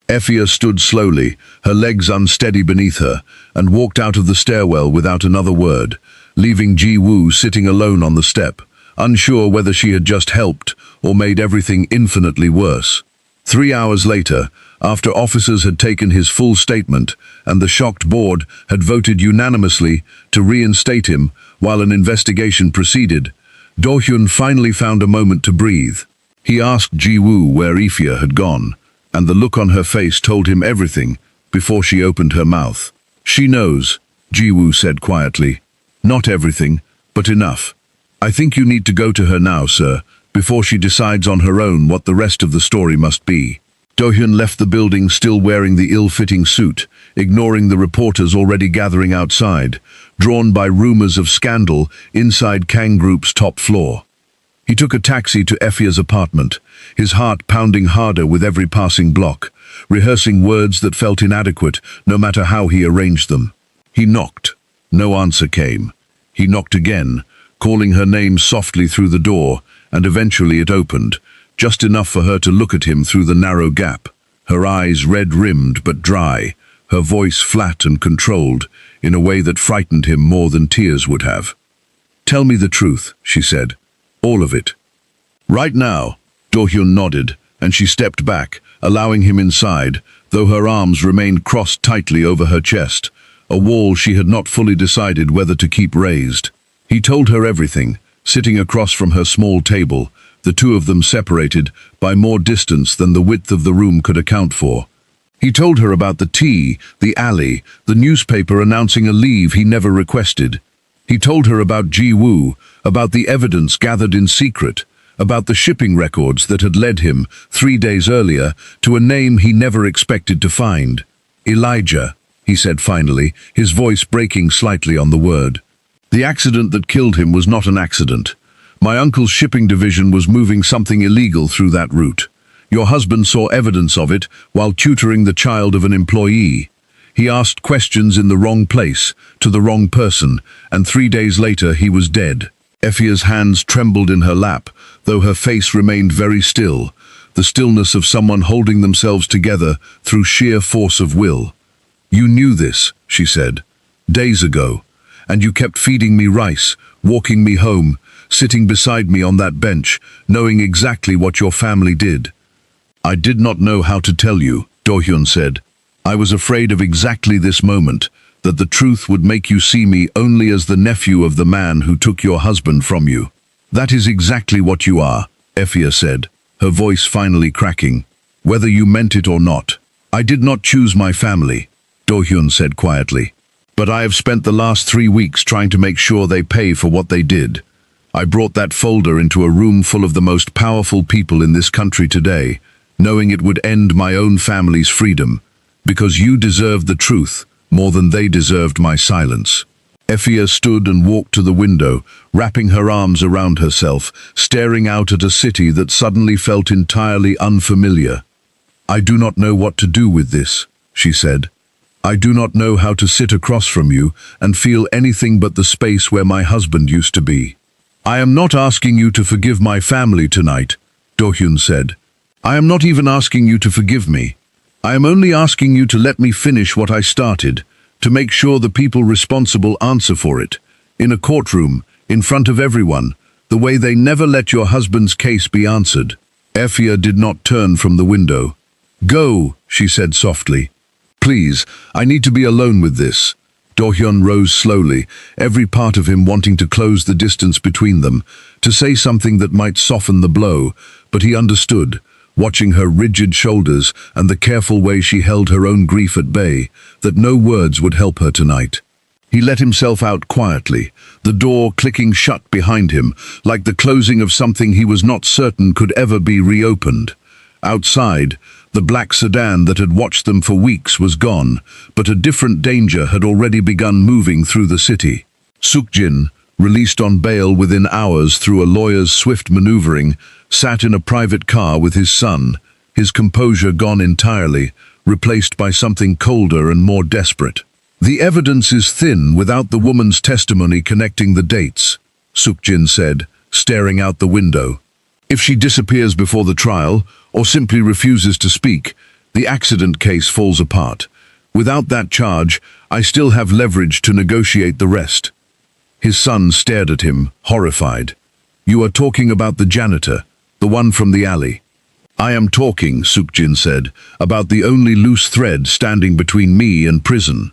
[SPEAKER 1] Effia stood slowly, her legs unsteady beneath her, and walked out of the stairwell without another word, leaving Ji-woo sitting alone on the step, unsure whether she had just helped or made everything infinitely worse. 3 hours later, after officers had taken his full statement and the shocked board had voted unanimously to reinstate him while an investigation proceeded, Do-hyun finally found a moment to breathe. He asked Ji-woo where Effia had gone, and the look on her face told him everything before she opened her mouth. "She knows," Ji-woo said quietly. "Not everything, but enough. I think you need to go to her now, sir, before she decides on her own what the rest of the story must be." Do-hyun left the building still wearing the ill-fitting suit, ignoring the reporters already gathering outside, drawn by rumors of scandal inside Kang Group's top floor. He took a taxi to Effia's apartment, his heart pounding harder with every passing block, rehearsing words that felt inadequate no matter how he arranged them. He knocked. No answer came. He knocked again, calling her name softly through the door, and eventually it opened, just enough for her to look at him through the narrow gap, her eyes red-rimmed but dry, her voice flat and controlled, in a way that frightened him more than tears would have. "Tell me the truth," she said. "All of it." "Right now," Do-hyun nodded, and she stepped back, allowing him inside, though her arms remained crossed tightly over her chest, a wall she had not fully decided whether to keep raised. He told her everything, sitting across from her small table, the two of them separated by more distance than the width of the room could account for. He told her about the tea, the alley, the newspaper announcing a leave he never requested. He told her about Ji-woo, about the evidence gathered in secret, about the shipping records that had led him, 3 days earlier, to a name he never expected to find. Elijah, he said finally, his voice breaking slightly on the word. The accident that killed him was not an accident. My uncle's shipping division was moving something illegal through that route. Your husband saw evidence of it while tutoring the child of an employee. He asked questions in the wrong place, to the wrong person, and 3 days later he was dead. Effia's hands trembled in her lap, though her face remained very still, the stillness of someone holding themselves together through sheer force of will. You knew this, she said, days ago, and you kept feeding me rice, walking me home, sitting beside me on that bench, knowing exactly what your family did. I did not know how to tell you, Do-hyun said. I was afraid of exactly this moment, that the truth would make you see me only as the nephew of the man who took your husband from you. That is exactly what you are, Effia said, her voice finally cracking. Whether you meant it or not. I did not choose my family, Do-hyun said quietly. But I have spent the last 3 weeks trying to make sure they pay for what they did. I brought that folder into a room full of the most powerful people in this country today, knowing it would end my own family's freedom, because you deserved the truth more than they deserved my silence. Effia stood and walked to the window, wrapping her arms around herself, staring out at a city that suddenly felt entirely unfamiliar. I do not know what to do with this, she said. I do not know how to sit across from you and feel anything but the space where my husband used to be. I am not asking you to forgive my family tonight, Do-hyun said. I am not even asking you to forgive me. I am only asking you to let me finish what I started, to make sure the people responsible answer for it, in a courtroom, in front of everyone, the way they never let your husband's case be answered. Effia did not turn from the window. Go, she said softly. Please, I need to be alone with this. Do-hyun rose slowly, every part of him wanting to close the distance between them, to say something that might soften the blow, but he understood, watching her rigid shoulders and the careful way she held her own grief at bay, that no words would help her tonight. He let himself out quietly, the door clicking shut behind him, like the closing of something he was not certain could ever be reopened. Outside, the black sedan that had watched them for weeks was gone, but a different danger had already begun moving through the city. Suk-jin, released on bail within hours through a lawyer's swift maneuvering, sat in a private car with his son, his composure gone entirely, replaced by something colder and more desperate. The evidence is thin without the woman's testimony connecting the dates, Suk-jin said, staring out the window. If she disappears before the trial, or simply refuses to speak, the accident case falls apart. Without that charge, I still have leverage to negotiate the rest. His son stared at him, horrified. You are talking about the janitor, the one from the alley. I am talking, Suk-jin said, about the only loose thread standing between me and prison.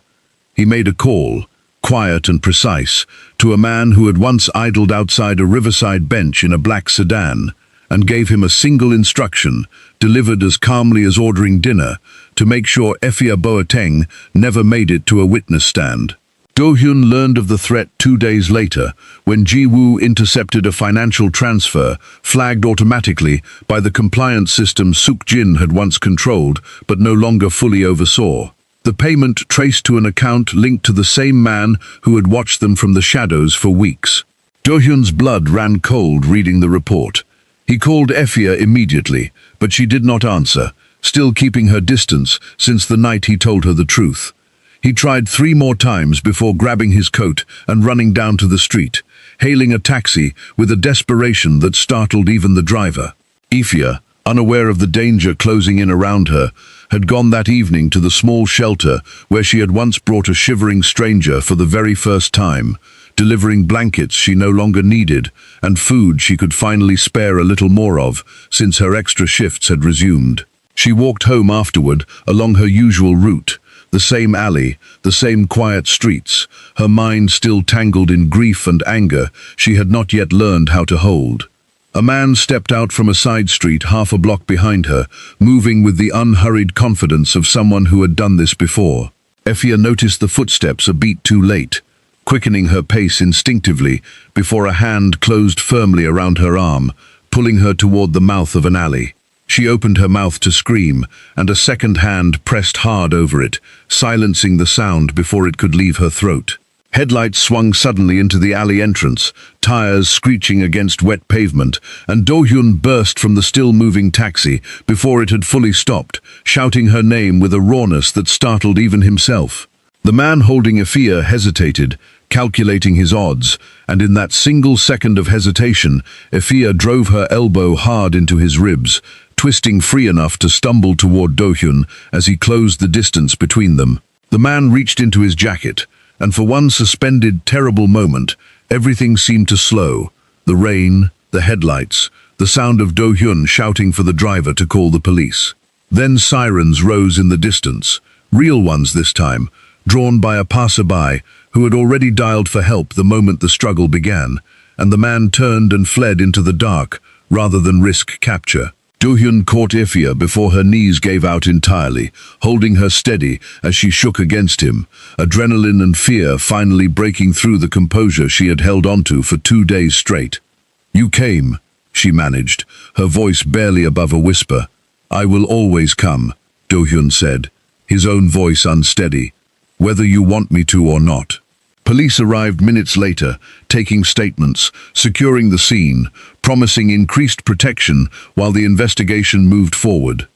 [SPEAKER 1] He made a call, quiet and precise, to a man who had once idled outside a riverside bench in a black sedan, and gave him a single instruction, delivered as calmly as ordering dinner, to make sure Effia Boateng never made it to a witness stand. Do-hyun learned of the threat 2 days later, when Ji-woo intercepted a financial transfer, flagged automatically by the compliance system Suk-jin had once controlled, but no longer fully oversaw. The payment traced to an account linked to the same man who had watched them from the shadows for weeks. Do-hyun's blood ran cold reading the report. He called Effia immediately, but she did not answer, still keeping her distance since the night he told her the truth. He tried 3 more times before grabbing his coat and running down to the street, hailing a taxi with a desperation that startled even the driver. Effia, unaware of the danger closing in around her, had gone that evening to the small shelter where she had once brought a shivering stranger for the very first time, delivering blankets she no longer needed and food she could finally spare a little more of since her extra shifts had resumed. She walked home afterward along her usual route, the same alley, the same quiet streets, her mind still tangled in grief and anger she had not yet learned how to hold. A man stepped out from a side street half a block behind her, moving with the unhurried confidence of someone who had done this before. Effia noticed the footsteps a beat too late, quickening her pace instinctively before a hand closed firmly around her arm, pulling her toward the mouth of an alley. She opened her mouth to scream, and a second hand pressed hard over it, silencing the sound before it could leave her throat. Headlights swung suddenly into the alley entrance, tires screeching against wet pavement, and Do-hyun burst from the still-moving taxi before it had fully stopped, shouting her name with a rawness that startled even himself. The man holding Effia hesitated, calculating his odds, and in that single second of hesitation, Effia drove her elbow hard into his ribs, twisting free enough to stumble toward Do-hyun as he closed the distance between them. The man reached into his jacket, and for one suspended, terrible moment, everything seemed to slow. The rain, the headlights, the sound of Do-hyun shouting for the driver to call the police. Then sirens rose in the distance, real ones this time, drawn by a passerby who had already dialed for help the moment the struggle began, and the man turned and fled into the dark rather than risk capture. Do-hyun caught Effia before her knees gave out entirely, holding her steady as she shook against him, adrenaline and fear finally breaking through the composure she had held onto for 2 days straight. "You came," she managed, her voice barely above a whisper. "I will always come," Do-hyun said, his own voice unsteady, "whether you want me to or not." Police arrived minutes later, taking statements, securing the scene, promising increased protection while the investigation moved forward.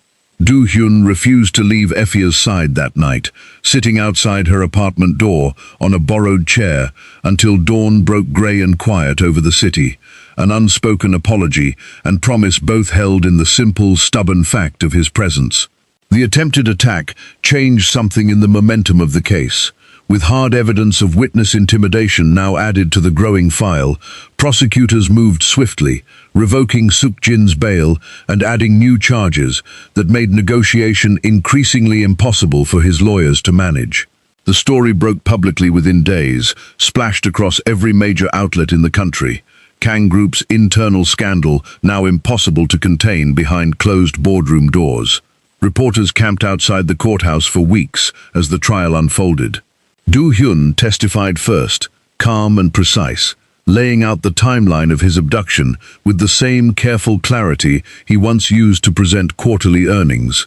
[SPEAKER 1] Do-hyun refused to leave Effia's side that night, sitting outside her apartment door on a borrowed chair until dawn broke grey and quiet over the city, an unspoken apology and promise both held in the simple, stubborn fact of his presence. The attempted attack changed something in the momentum of the case. With hard evidence of witness intimidation now added to the growing file, prosecutors moved swiftly, revoking Suk-jin's bail and adding new charges that made negotiation increasingly impossible for his lawyers to manage. The story broke publicly within days, splashed across every major outlet in the country. Kang Group's internal scandal now impossible to contain behind closed boardroom doors. Reporters camped outside the courthouse for weeks as the trial unfolded. Do-hyun testified first, calm and precise, laying out the timeline of his abduction with the same careful clarity he once used to present quarterly earnings.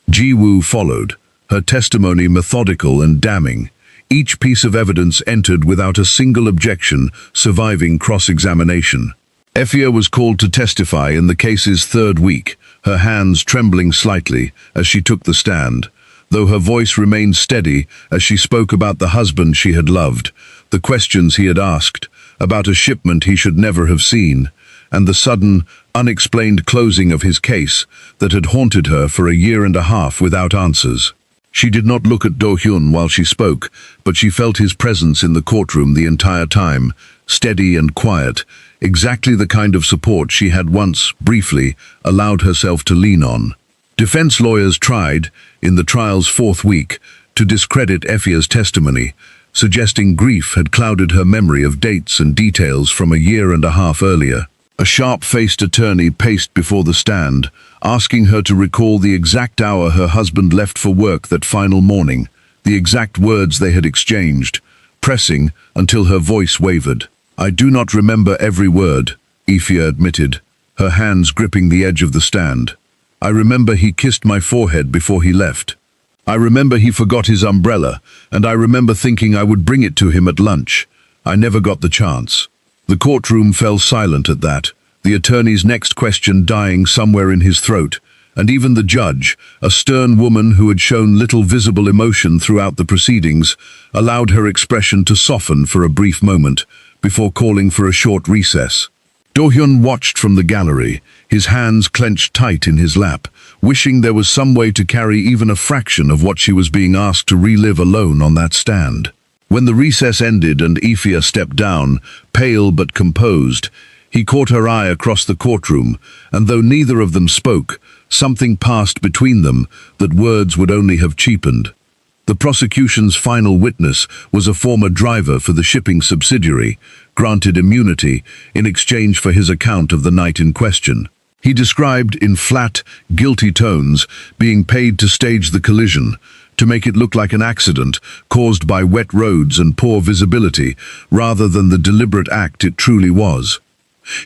[SPEAKER 1] Ji-woo followed, her testimony methodical and damning. Each piece of evidence entered without a single objection, surviving cross-examination. Effia was called to testify in the case's third week, her hands trembling slightly as she took the stand, though her voice remained steady as she spoke about the husband she had loved, the questions he had asked, about a shipment he should never have seen, and the sudden, unexplained closing of his case that had haunted her for a year and a half without answers. She did not look at Do-hyun while she spoke, but she felt his presence in the courtroom the entire time, steady and quiet, exactly the kind of support she had once, briefly, allowed herself to lean on. Defense lawyers tried, in the trial's fourth week, to discredit Effia's testimony, suggesting grief had clouded her memory of dates and details from a year and a half earlier. A sharp-faced attorney paced before the stand, asking her to recall the exact hour her husband left for work that final morning, the exact words they had exchanged, pressing until her voice wavered. "I do not remember every word," Effia admitted, her hands gripping the edge of the stand. "I remember he kissed my forehead before he left. I remember he forgot his umbrella, and I remember thinking I would bring it to him at lunch. I never got the chance." The courtroom fell silent at that, the attorney's next question dying somewhere in his throat, and even the judge, a stern woman who had shown little visible emotion throughout the proceedings, allowed her expression to soften for a brief moment, before calling for a short recess. Do-hyun watched from the gallery, his hands clenched tight in his lap, wishing there was some way to carry even a fraction of what she was being asked to relive alone on that stand. When the recess ended and Effia stepped down, pale but composed, he caught her eye across the courtroom, and though neither of them spoke, Something passed between them that words would only have cheapened. The prosecution's final witness was a former driver for the shipping subsidiary, granted immunity in exchange for his account of the night in question. He described in flat, guilty tones being paid to stage the collision, to make it look like an accident caused by wet roads and poor visibility, rather than the deliberate act it truly was.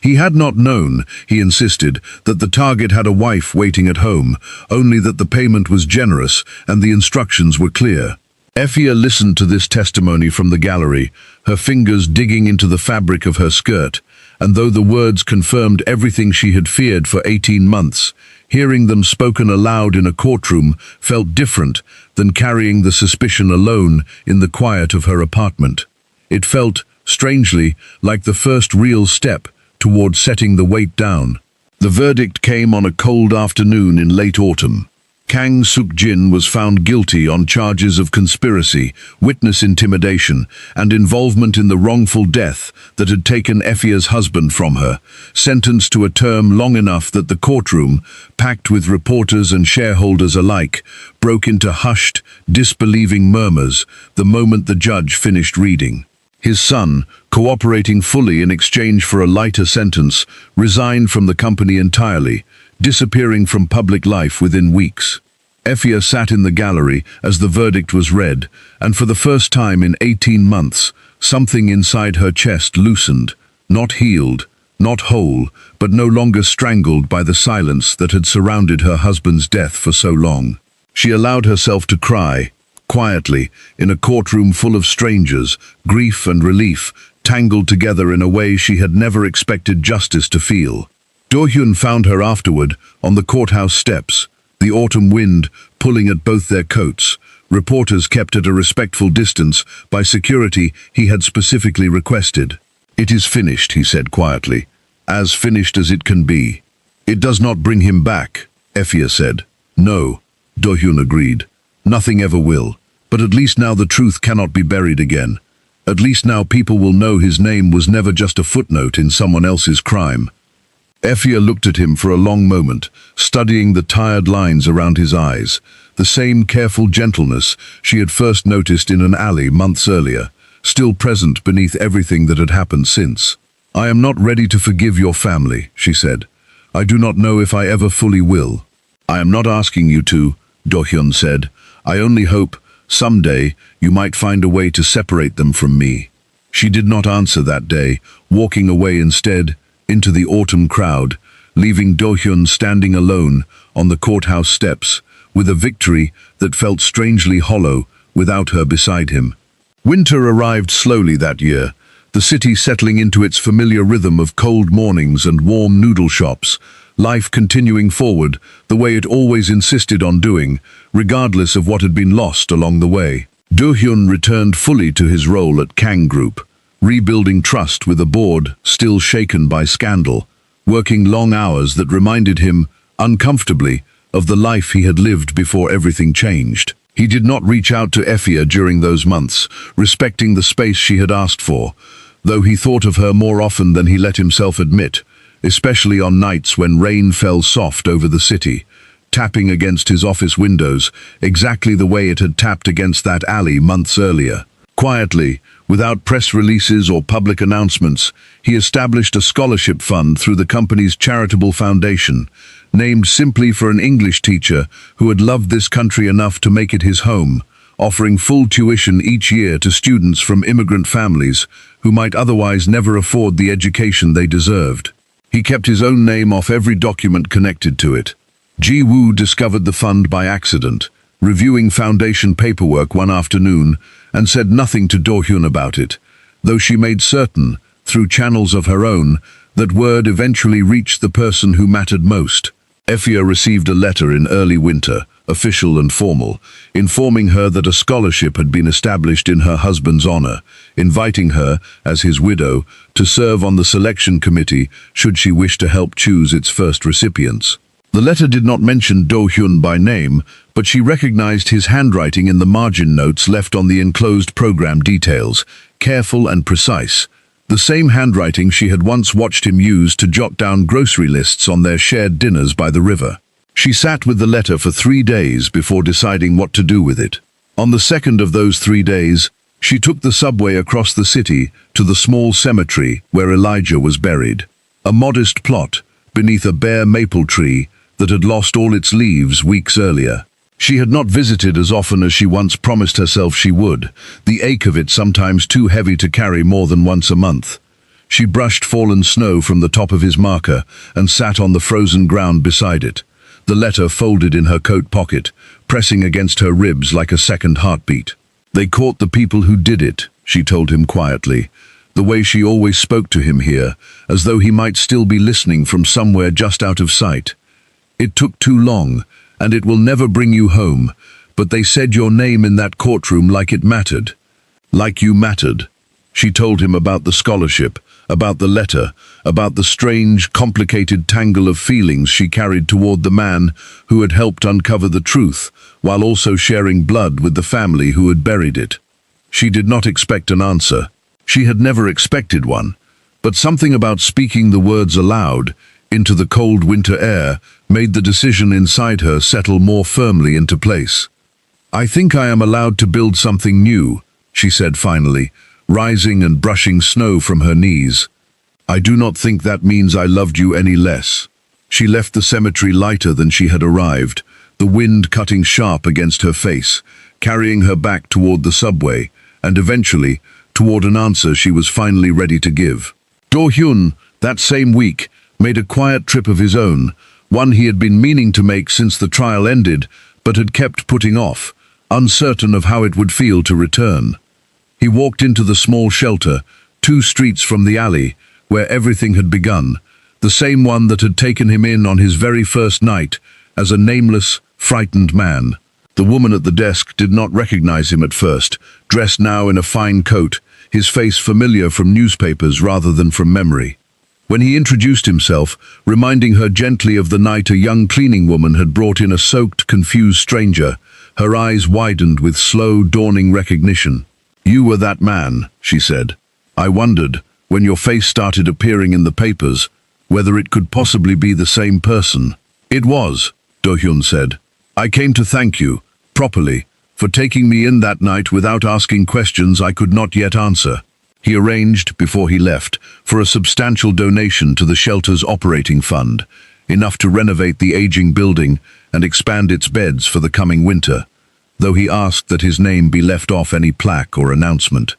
[SPEAKER 1] He had not known, he insisted, that the target had a wife waiting at home, only that the payment was generous and the instructions were clear. Effia listened to this testimony from the gallery, her fingers digging into the fabric of her skirt, and though the words confirmed everything she had feared for 18 months, hearing them spoken aloud in a courtroom felt different than carrying the suspicion alone in the quiet of her apartment. It felt, strangely, like the first real step toward setting the weight down. The verdict came on a cold afternoon in late autumn. Kang Suk-jin was found guilty on charges of conspiracy, witness intimidation, and involvement in the wrongful death that had taken Effia's husband from her, sentenced to a term long enough that the courtroom, packed with reporters and shareholders alike, broke into hushed, disbelieving murmurs the moment the judge finished reading. His son, cooperating fully in exchange for a lighter sentence, resigned from the company entirely, disappearing from public life within weeks. Effia sat in the gallery as the verdict was read, and for the first time in 18 months, something inside her chest loosened, not healed, not whole, but no longer strangled by the silence that had surrounded her husband's death for so long. She allowed herself to cry, quietly, in a courtroom full of strangers, grief and relief, tangled together in a way she had never expected justice to feel. Do-hyun found her afterward, on the courthouse steps, the autumn wind pulling at both their coats, reporters kept at a respectful distance by security he had specifically requested. "It is finished," he said quietly, "as finished as it can be." "It does not bring him back," Effia said. "No," Do-hyun agreed. "Nothing ever will. But at least now the truth cannot be buried again. At least now people will know his name was never just a footnote in someone else's crime." Effia looked at him for a long moment, studying the tired lines around his eyes, the same careful gentleness she had first noticed in an alley months earlier, still present beneath everything that had happened since. "I am not ready to forgive your family," she said. "I do not know if I ever fully will." "I am not asking you to," Do-hyun said. "I only hope, someday, you might find a way to separate them from me." She did not answer that day, walking away instead, into the autumn crowd, leaving Do-hyun standing alone on the courthouse steps, with a victory that felt strangely hollow without her beside him. Winter arrived slowly that year, the city settling into its familiar rhythm of cold mornings and warm noodle shops, life continuing forward the way it always insisted on doing, regardless of what had been lost along the way. Do-hyun returned fully to his role at Kang Group, rebuilding trust with a board still shaken by scandal, working long hours that reminded him, uncomfortably, of the life he had lived before everything changed. He did not reach out to Effia during those months, respecting the space she had asked for, though he thought of her more often than he let himself admit, especially on nights when rain fell soft over the city, tapping against his office windows exactly the way it had tapped against that alley months earlier. Quietly, without press releases or public announcements, he established a scholarship fund through the company's charitable foundation, named simply for an English teacher who had loved this country enough to make it his home, offering full tuition each year to students from immigrant families who might otherwise never afford the education they deserved. He kept his own name off every document connected to it. Ji-woo discovered the fund by accident, reviewing foundation paperwork one afternoon, and said nothing to Do-hyun about it, though she made certain, through channels of her own, that word eventually reached the person who mattered most. Effia received a letter in early winter, official and formal, informing her that a scholarship had been established in her husband's honor, inviting her, as his widow, to serve on the selection committee should she wish to help choose its first recipients. The letter did not mention Do-hyun by name, but she recognized his handwriting in the margin notes left on the enclosed program details, careful and precise. The same handwriting she had once watched him use to jot down grocery lists on their shared dinners by the river. She sat with the letter for 3 days before deciding what to do with it. On the second of those 3 days, she took the subway across the city to the small cemetery where Elijah was buried. A modest plot beneath a bare maple tree that had lost all its leaves weeks earlier. She had not visited as often as she once promised herself she would, the ache of it sometimes too heavy to carry more than once a month. She brushed fallen snow from the top of his marker and sat on the frozen ground beside it, the letter folded in her coat pocket, pressing against her ribs like a second heartbeat. They caught the people who did it, she told him quietly, the way she always spoke to him here, as though he might still be listening from somewhere just out of sight. It took too long, and it will never bring you home, but they said your name in that courtroom like it mattered. Like you mattered. She told him about the scholarship, about the letter, about the strange, complicated tangle of feelings she carried toward the man who had helped uncover the truth, while also sharing blood with the family who had buried it. She did not expect an answer. She had never expected one, but something about speaking the words aloud, into the cold winter air, made the decision inside her settle more firmly into place. "I think I am allowed to build something new," she said finally, rising and brushing snow from her knees. "I do not think that means I loved you any less." She left the cemetery lighter than she had arrived, the wind cutting sharp against her face, carrying her back toward the subway, and eventually, toward an answer she was finally ready to give. Do-hyun, that same week, made a quiet trip of his own, one he had been meaning to make since the trial ended, but had kept putting off, uncertain of how it would feel to return. He walked into the small shelter, 2 streets from the alley, where everything had begun, the same one that had taken him in on his very first night, as a nameless, frightened man. The woman at the desk did not recognize him at first, dressed now in a fine coat, his face familiar from newspapers rather than from memory. When he introduced himself, reminding her gently of the night a young cleaning woman had brought in a soaked, confused stranger, her eyes widened with slow, dawning recognition. "You were that man," she said. "I wondered, when your face started appearing in the papers, whether it could possibly be the same person." "It was," Do-hyun said. "I came to thank you, properly, for taking me in that night without asking questions I could not yet answer." He arranged, before he left, for a substantial donation to the shelter's operating fund, enough to renovate the aging building and expand its beds for the coming winter, though he asked that his name be left off any plaque or announcement.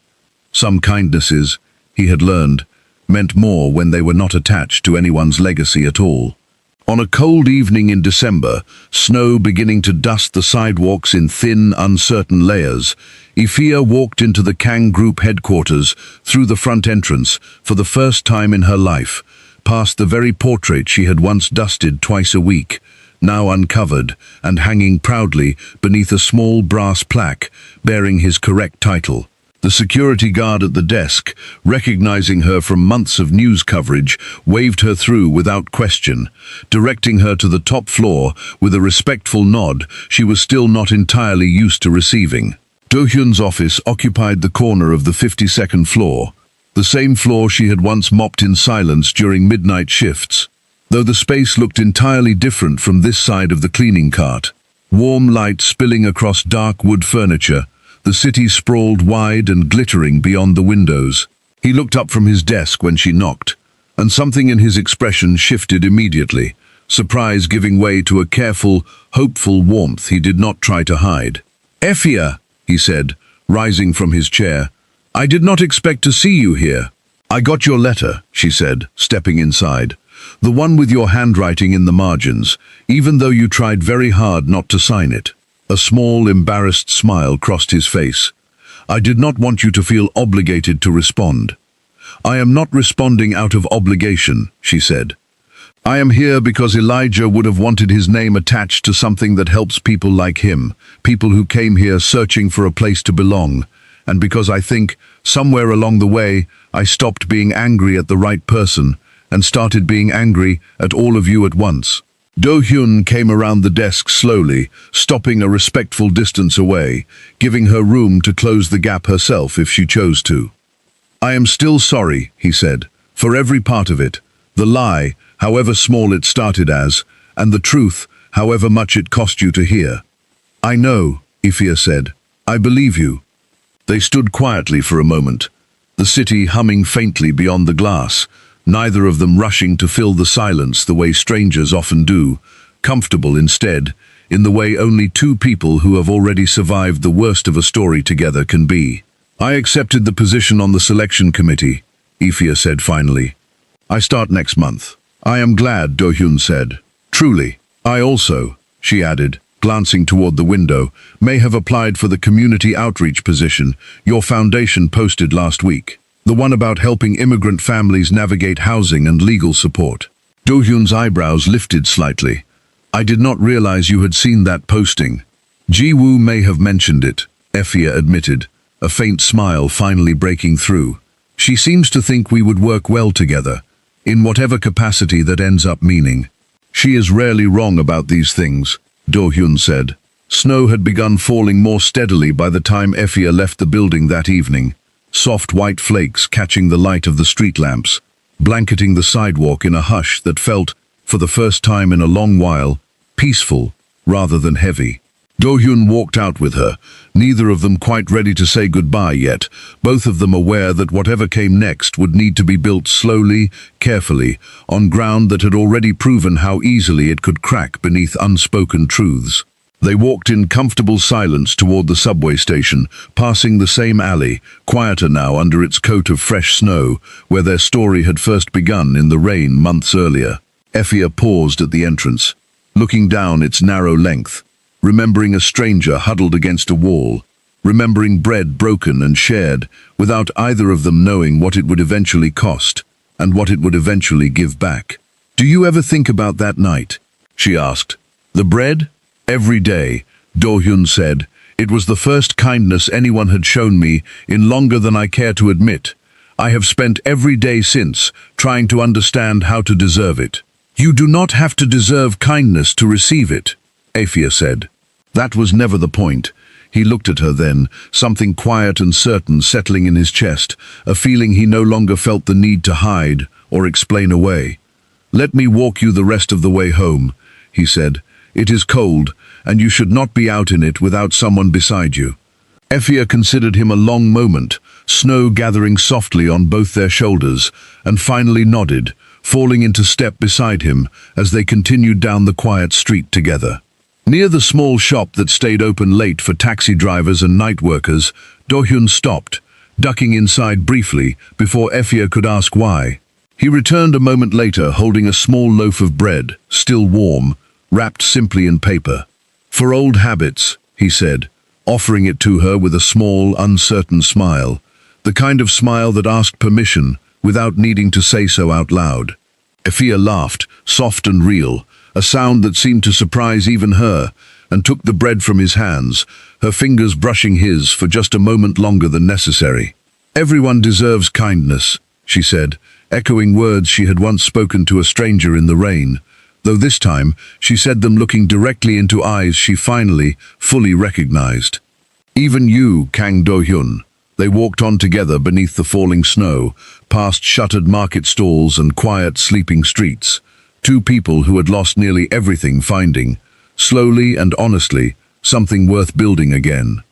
[SPEAKER 1] Some kindnesses, he had learned, meant more when they were not attached to anyone's legacy at all. On a cold evening in December, snow beginning to dust the sidewalks in thin, uncertain layers, Ifia walked into the Kang Group headquarters through the front entrance for the first time in her life, past the very portrait she had once dusted twice a week, now uncovered and hanging proudly beneath a small brass plaque bearing his correct title. The security guard at the desk, recognizing her from months of news coverage, waved her through without question, directing her to the top floor with a respectful nod she was still not entirely used to receiving. Do-hyun's office occupied the corner of the 52nd floor, the same floor she had once mopped in silence during midnight shifts, though the space looked entirely different from this side of the cleaning cart. Warm light spilling across dark wood furniture, the city sprawled wide and glittering beyond the windows. He looked up from his desk when she knocked, and something in his expression shifted immediately, surprise giving way to a careful, hopeful warmth he did not try to hide. "Effia," he said, rising from his chair, "I did not expect to see you here." "I got your letter," she said, stepping inside. "The one with your handwriting in the margins, even though you tried very hard not to sign it." A small, embarrassed smile crossed his face. "I did not want you to feel obligated to respond." "I am not responding out of obligation," she said. "I am here because Elijah would have wanted his name attached to something that helps people like him, people who came here searching for a place to belong, and because I think, somewhere along the way, I stopped being angry at the right person and started being angry at all of you at once." Do-hyun came around the desk slowly, stopping a respectful distance away, giving her room to close the gap herself if she chose to. "I am still sorry," he said, "for every part of it. The lie, however small it started as, and the truth, however much it cost you to hear. I know, Ifia said. I believe you. They stood quietly for a moment, the city humming faintly beyond the glass, neither of them rushing to fill the silence the way strangers often do, comfortable instead, in the way only two people who have already survived the worst of a story together can be. I accepted the position on the selection committee, Ifia said finally. I start next month. I am glad, Do-hyun said. Truly. I also, she added, glancing toward the window, may have applied for the community outreach position your foundation posted last week. The one about helping immigrant families navigate housing and legal support. Do-hyun's eyebrows lifted slightly. I did not realize you had seen that posting. Ji-woo may have mentioned it, Ifia admitted, a faint smile finally breaking through. She seems to think we would work well together, in whatever capacity that ends up meaning. She is rarely wrong about these things, Do-hyun said. Snow had begun falling more steadily by the time Ifia left the building that evening, soft white flakes catching the light of the street lamps, blanketing the sidewalk in a hush that felt, for the first time in a long while, peaceful rather than heavy. Do-hyun walked out with her, neither of them quite ready to say goodbye yet, both of them aware that whatever came next would need to be built slowly, carefully, on ground that had already proven how easily it could crack beneath unspoken truths. They walked in comfortable silence toward the subway station, passing the same alley, quieter now under its coat of fresh snow, where their story had first begun in the rain months earlier. Ifia paused at the entrance, looking down its narrow length, remembering a stranger huddled against a wall, remembering bread broken and shared, without either of them knowing what it would eventually cost, and what it would eventually give back. Do you ever think about that night? She asked. The bread? Every day, Do-hyun said. It was the first kindness anyone had shown me in longer than I care to admit. I have spent every day since trying to understand how to deserve it. You do not have to deserve kindness to receive it, Ifia said. That was never the point. He looked at her then, something quiet and certain settling in his chest, a feeling he no longer felt the need to hide or explain away. Let me walk you the rest of the way home, he said. It is cold, and you should not be out in it without someone beside you. Ifia considered him a long moment, snow gathering softly on both their shoulders, and finally nodded, falling into step beside him as they continued down the quiet street together. Near the small shop that stayed open late for taxi drivers and night workers, Do-hyun stopped, ducking inside briefly before Ifia could ask why. He returned a moment later holding a small loaf of bread, still warm, wrapped simply in paper. For old habits, he said, offering it to her with a small, uncertain smile, the kind of smile that asked permission without needing to say so out loud. Ifia laughed, soft and real, a sound that seemed to surprise even her, and took the bread from his hands, her fingers brushing his for just a moment longer than necessary. Everyone deserves kindness, she said, echoing words she had once spoken to a stranger in the rain, though this time she said them looking directly into eyes she finally, fully recognized. Even you, Kang Do-hyun. They walked on together beneath the falling snow, past shuttered market stalls and quiet, sleeping streets. Two people who had lost nearly everything finding, slowly and honestly, something worth building again.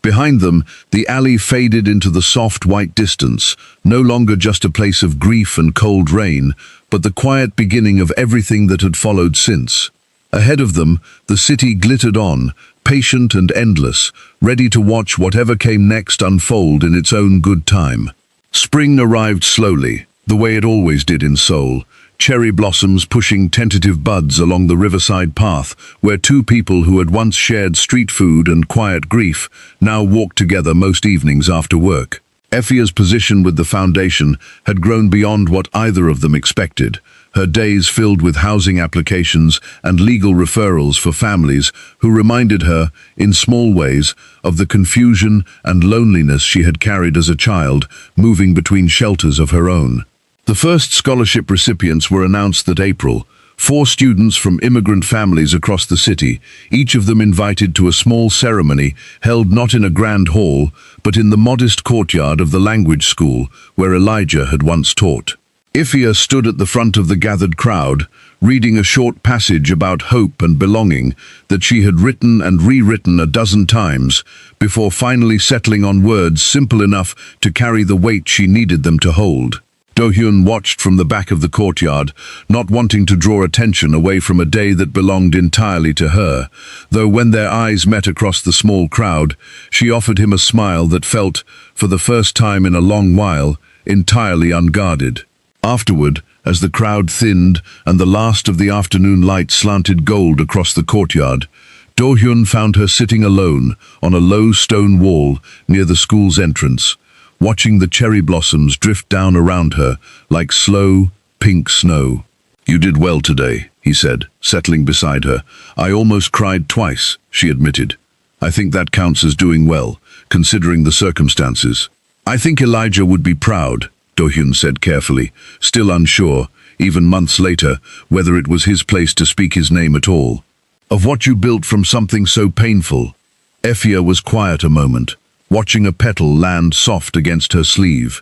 [SPEAKER 1] Behind them, the alley faded into the soft white distance, no longer just a place of grief and cold rain, but the quiet beginning of everything that had followed since. Ahead of them, the city glittered on, patient and endless, ready to watch whatever came next unfold in its own good time. Spring arrived slowly, the way it always did in Seoul, cherry blossoms pushing tentative buds along the riverside path where two people who had once shared street food and quiet grief now walked together most evenings after work. Ifia's position with the foundation had grown beyond what either of them expected, her days filled with housing applications and legal referrals for families who reminded her, in small ways, of the confusion and loneliness she had carried as a child, moving between shelters of her own. The first scholarship recipients were announced that April, 4 students from immigrant families across the city, each of them invited to a small ceremony held not in a grand hall, but in the modest courtyard of the language school where Elijah had once taught. Ifia stood at the front of the gathered crowd, reading a short passage about hope and belonging that she had written and rewritten a dozen times before finally settling on words simple enough to carry the weight she needed them to hold. Do-hyun watched from the back of the courtyard, not wanting to draw attention away from a day that belonged entirely to her, though when their eyes met across the small crowd, she offered him a smile that felt, for the first time in a long while, entirely unguarded. Afterward, as the crowd thinned and the last of the afternoon light slanted gold across the courtyard, Do-hyun found her sitting alone on a low stone wall near the school's entrance, watching the cherry blossoms drift down around her like slow, pink snow. "You did well today," he said, settling beside her. "I almost cried twice," she admitted. "I think that counts as doing well, considering the circumstances." "I think Elijah would be proud," Do-hyun said carefully, still unsure, even months later, whether it was his place to speak his name at all. "Of what you built from something so painful." Effia was quiet a moment, watching a petal land soft against her sleeve.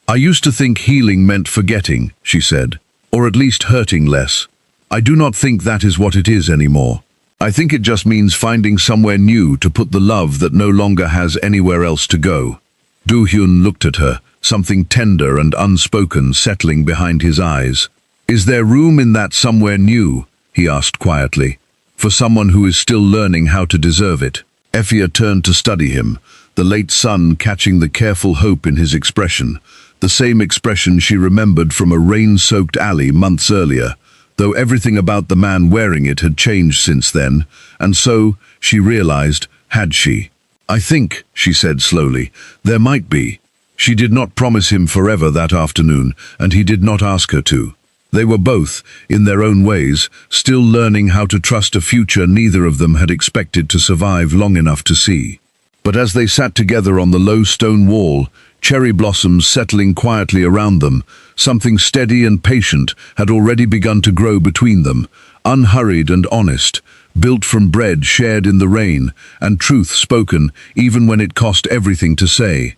[SPEAKER 1] "I used to think healing meant forgetting," she said, "or at least hurting less. I do not think that is what it is anymore. I think it just means finding somewhere new to put the love that no longer has anywhere else to go." Do-hyun looked at her, something tender and unspoken settling behind his eyes. "Is there room in that somewhere new," he asked quietly, "for someone who is still learning how to deserve it?" Effia turned to study him, the late sun catching the careful hope in his expression, the same expression she remembered from a rain-soaked alley months earlier, though everything about the man wearing it had changed since then, and so, she realized, had she. "I think," she said slowly, "there might be." She did not promise him forever that afternoon, and he did not ask her to. They were both, in their own ways, still learning how to trust a future neither of them had expected to survive long enough to see. But as they sat together on the low stone wall, cherry blossoms settling quietly around them, something steady and patient had already begun to grow between them, unhurried and honest, built from bread shared in the rain, and truth spoken even when it cost everything to say.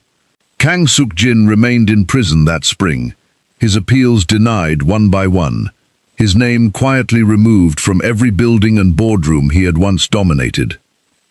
[SPEAKER 1] Kang Suk-jin remained in prison that spring, his appeals denied one by one, his name quietly removed from every building and boardroom he had once dominated.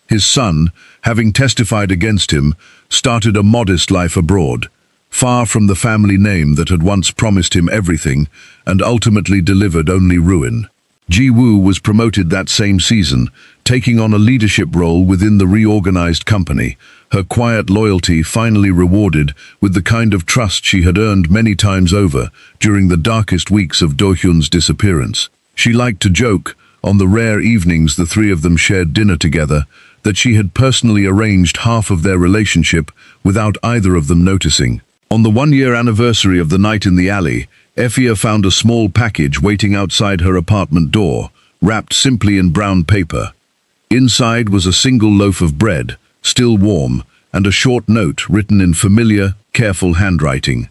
[SPEAKER 1] His son, having testified against him, started a modest life abroad, far from the family name that had once promised him everything and ultimately delivered only ruin. Ji-woo was promoted that same season, taking on a leadership role within the reorganized company, her quiet loyalty finally rewarded with the kind of trust she had earned many times over during the darkest weeks of Do-hyun's disappearance. She liked to joke, on the rare evenings the three of them shared dinner together, that she had personally arranged half of their relationship without either of them noticing. On the one-year anniversary of the night in the alley, Effia found a small package waiting outside her apartment door, wrapped simply in brown paper. Inside was a single loaf of bread, still warm, and a short note written in familiar, careful handwriting.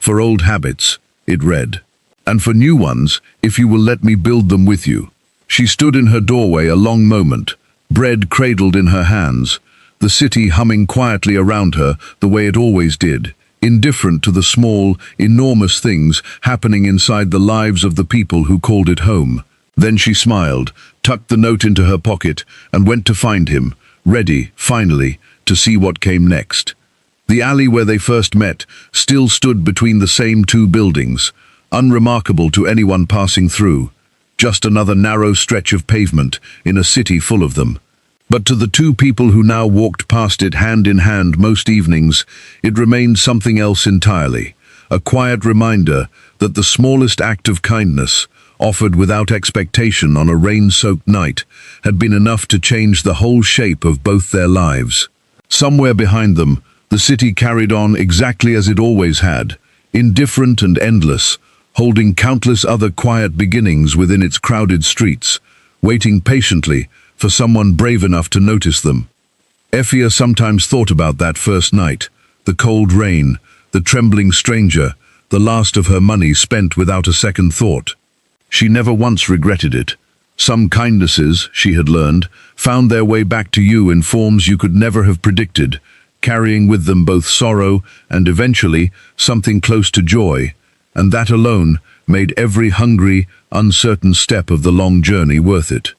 [SPEAKER 1] "For old habits," it read, "and for new ones, if you will let me build them with you." She stood in her doorway a long moment, bread cradled in her hands, the city humming quietly around her the way it always did, indifferent to the small, enormous things happening inside the lives of the people who called it home. Then she smiled, tucked the note into her pocket, and went to find him, ready, finally, to see what came next. The alley where they first met still stood between the same two buildings, unremarkable to anyone passing through, just another narrow stretch of pavement in a city full of them. But to the two people who now walked past it hand in hand most evenings, it remained something else entirely, a quiet reminder that the smallest act of kindness, offered without expectation on a rain-soaked night, had been enough to change the whole shape of both their lives. Somewhere behind them, the city carried on exactly as it always had, indifferent and endless, holding countless other quiet beginnings within its crowded streets, waiting patiently for someone brave enough to notice them. Effia sometimes thought about that first night, the cold rain, the trembling stranger, the last of her money spent without a second thought. She never once regretted it. Some kindnesses, she had learned, found their way back to you in forms you could never have predicted, carrying with them both sorrow and eventually something close to joy, and that alone made every hungry, uncertain step of the long journey worth it.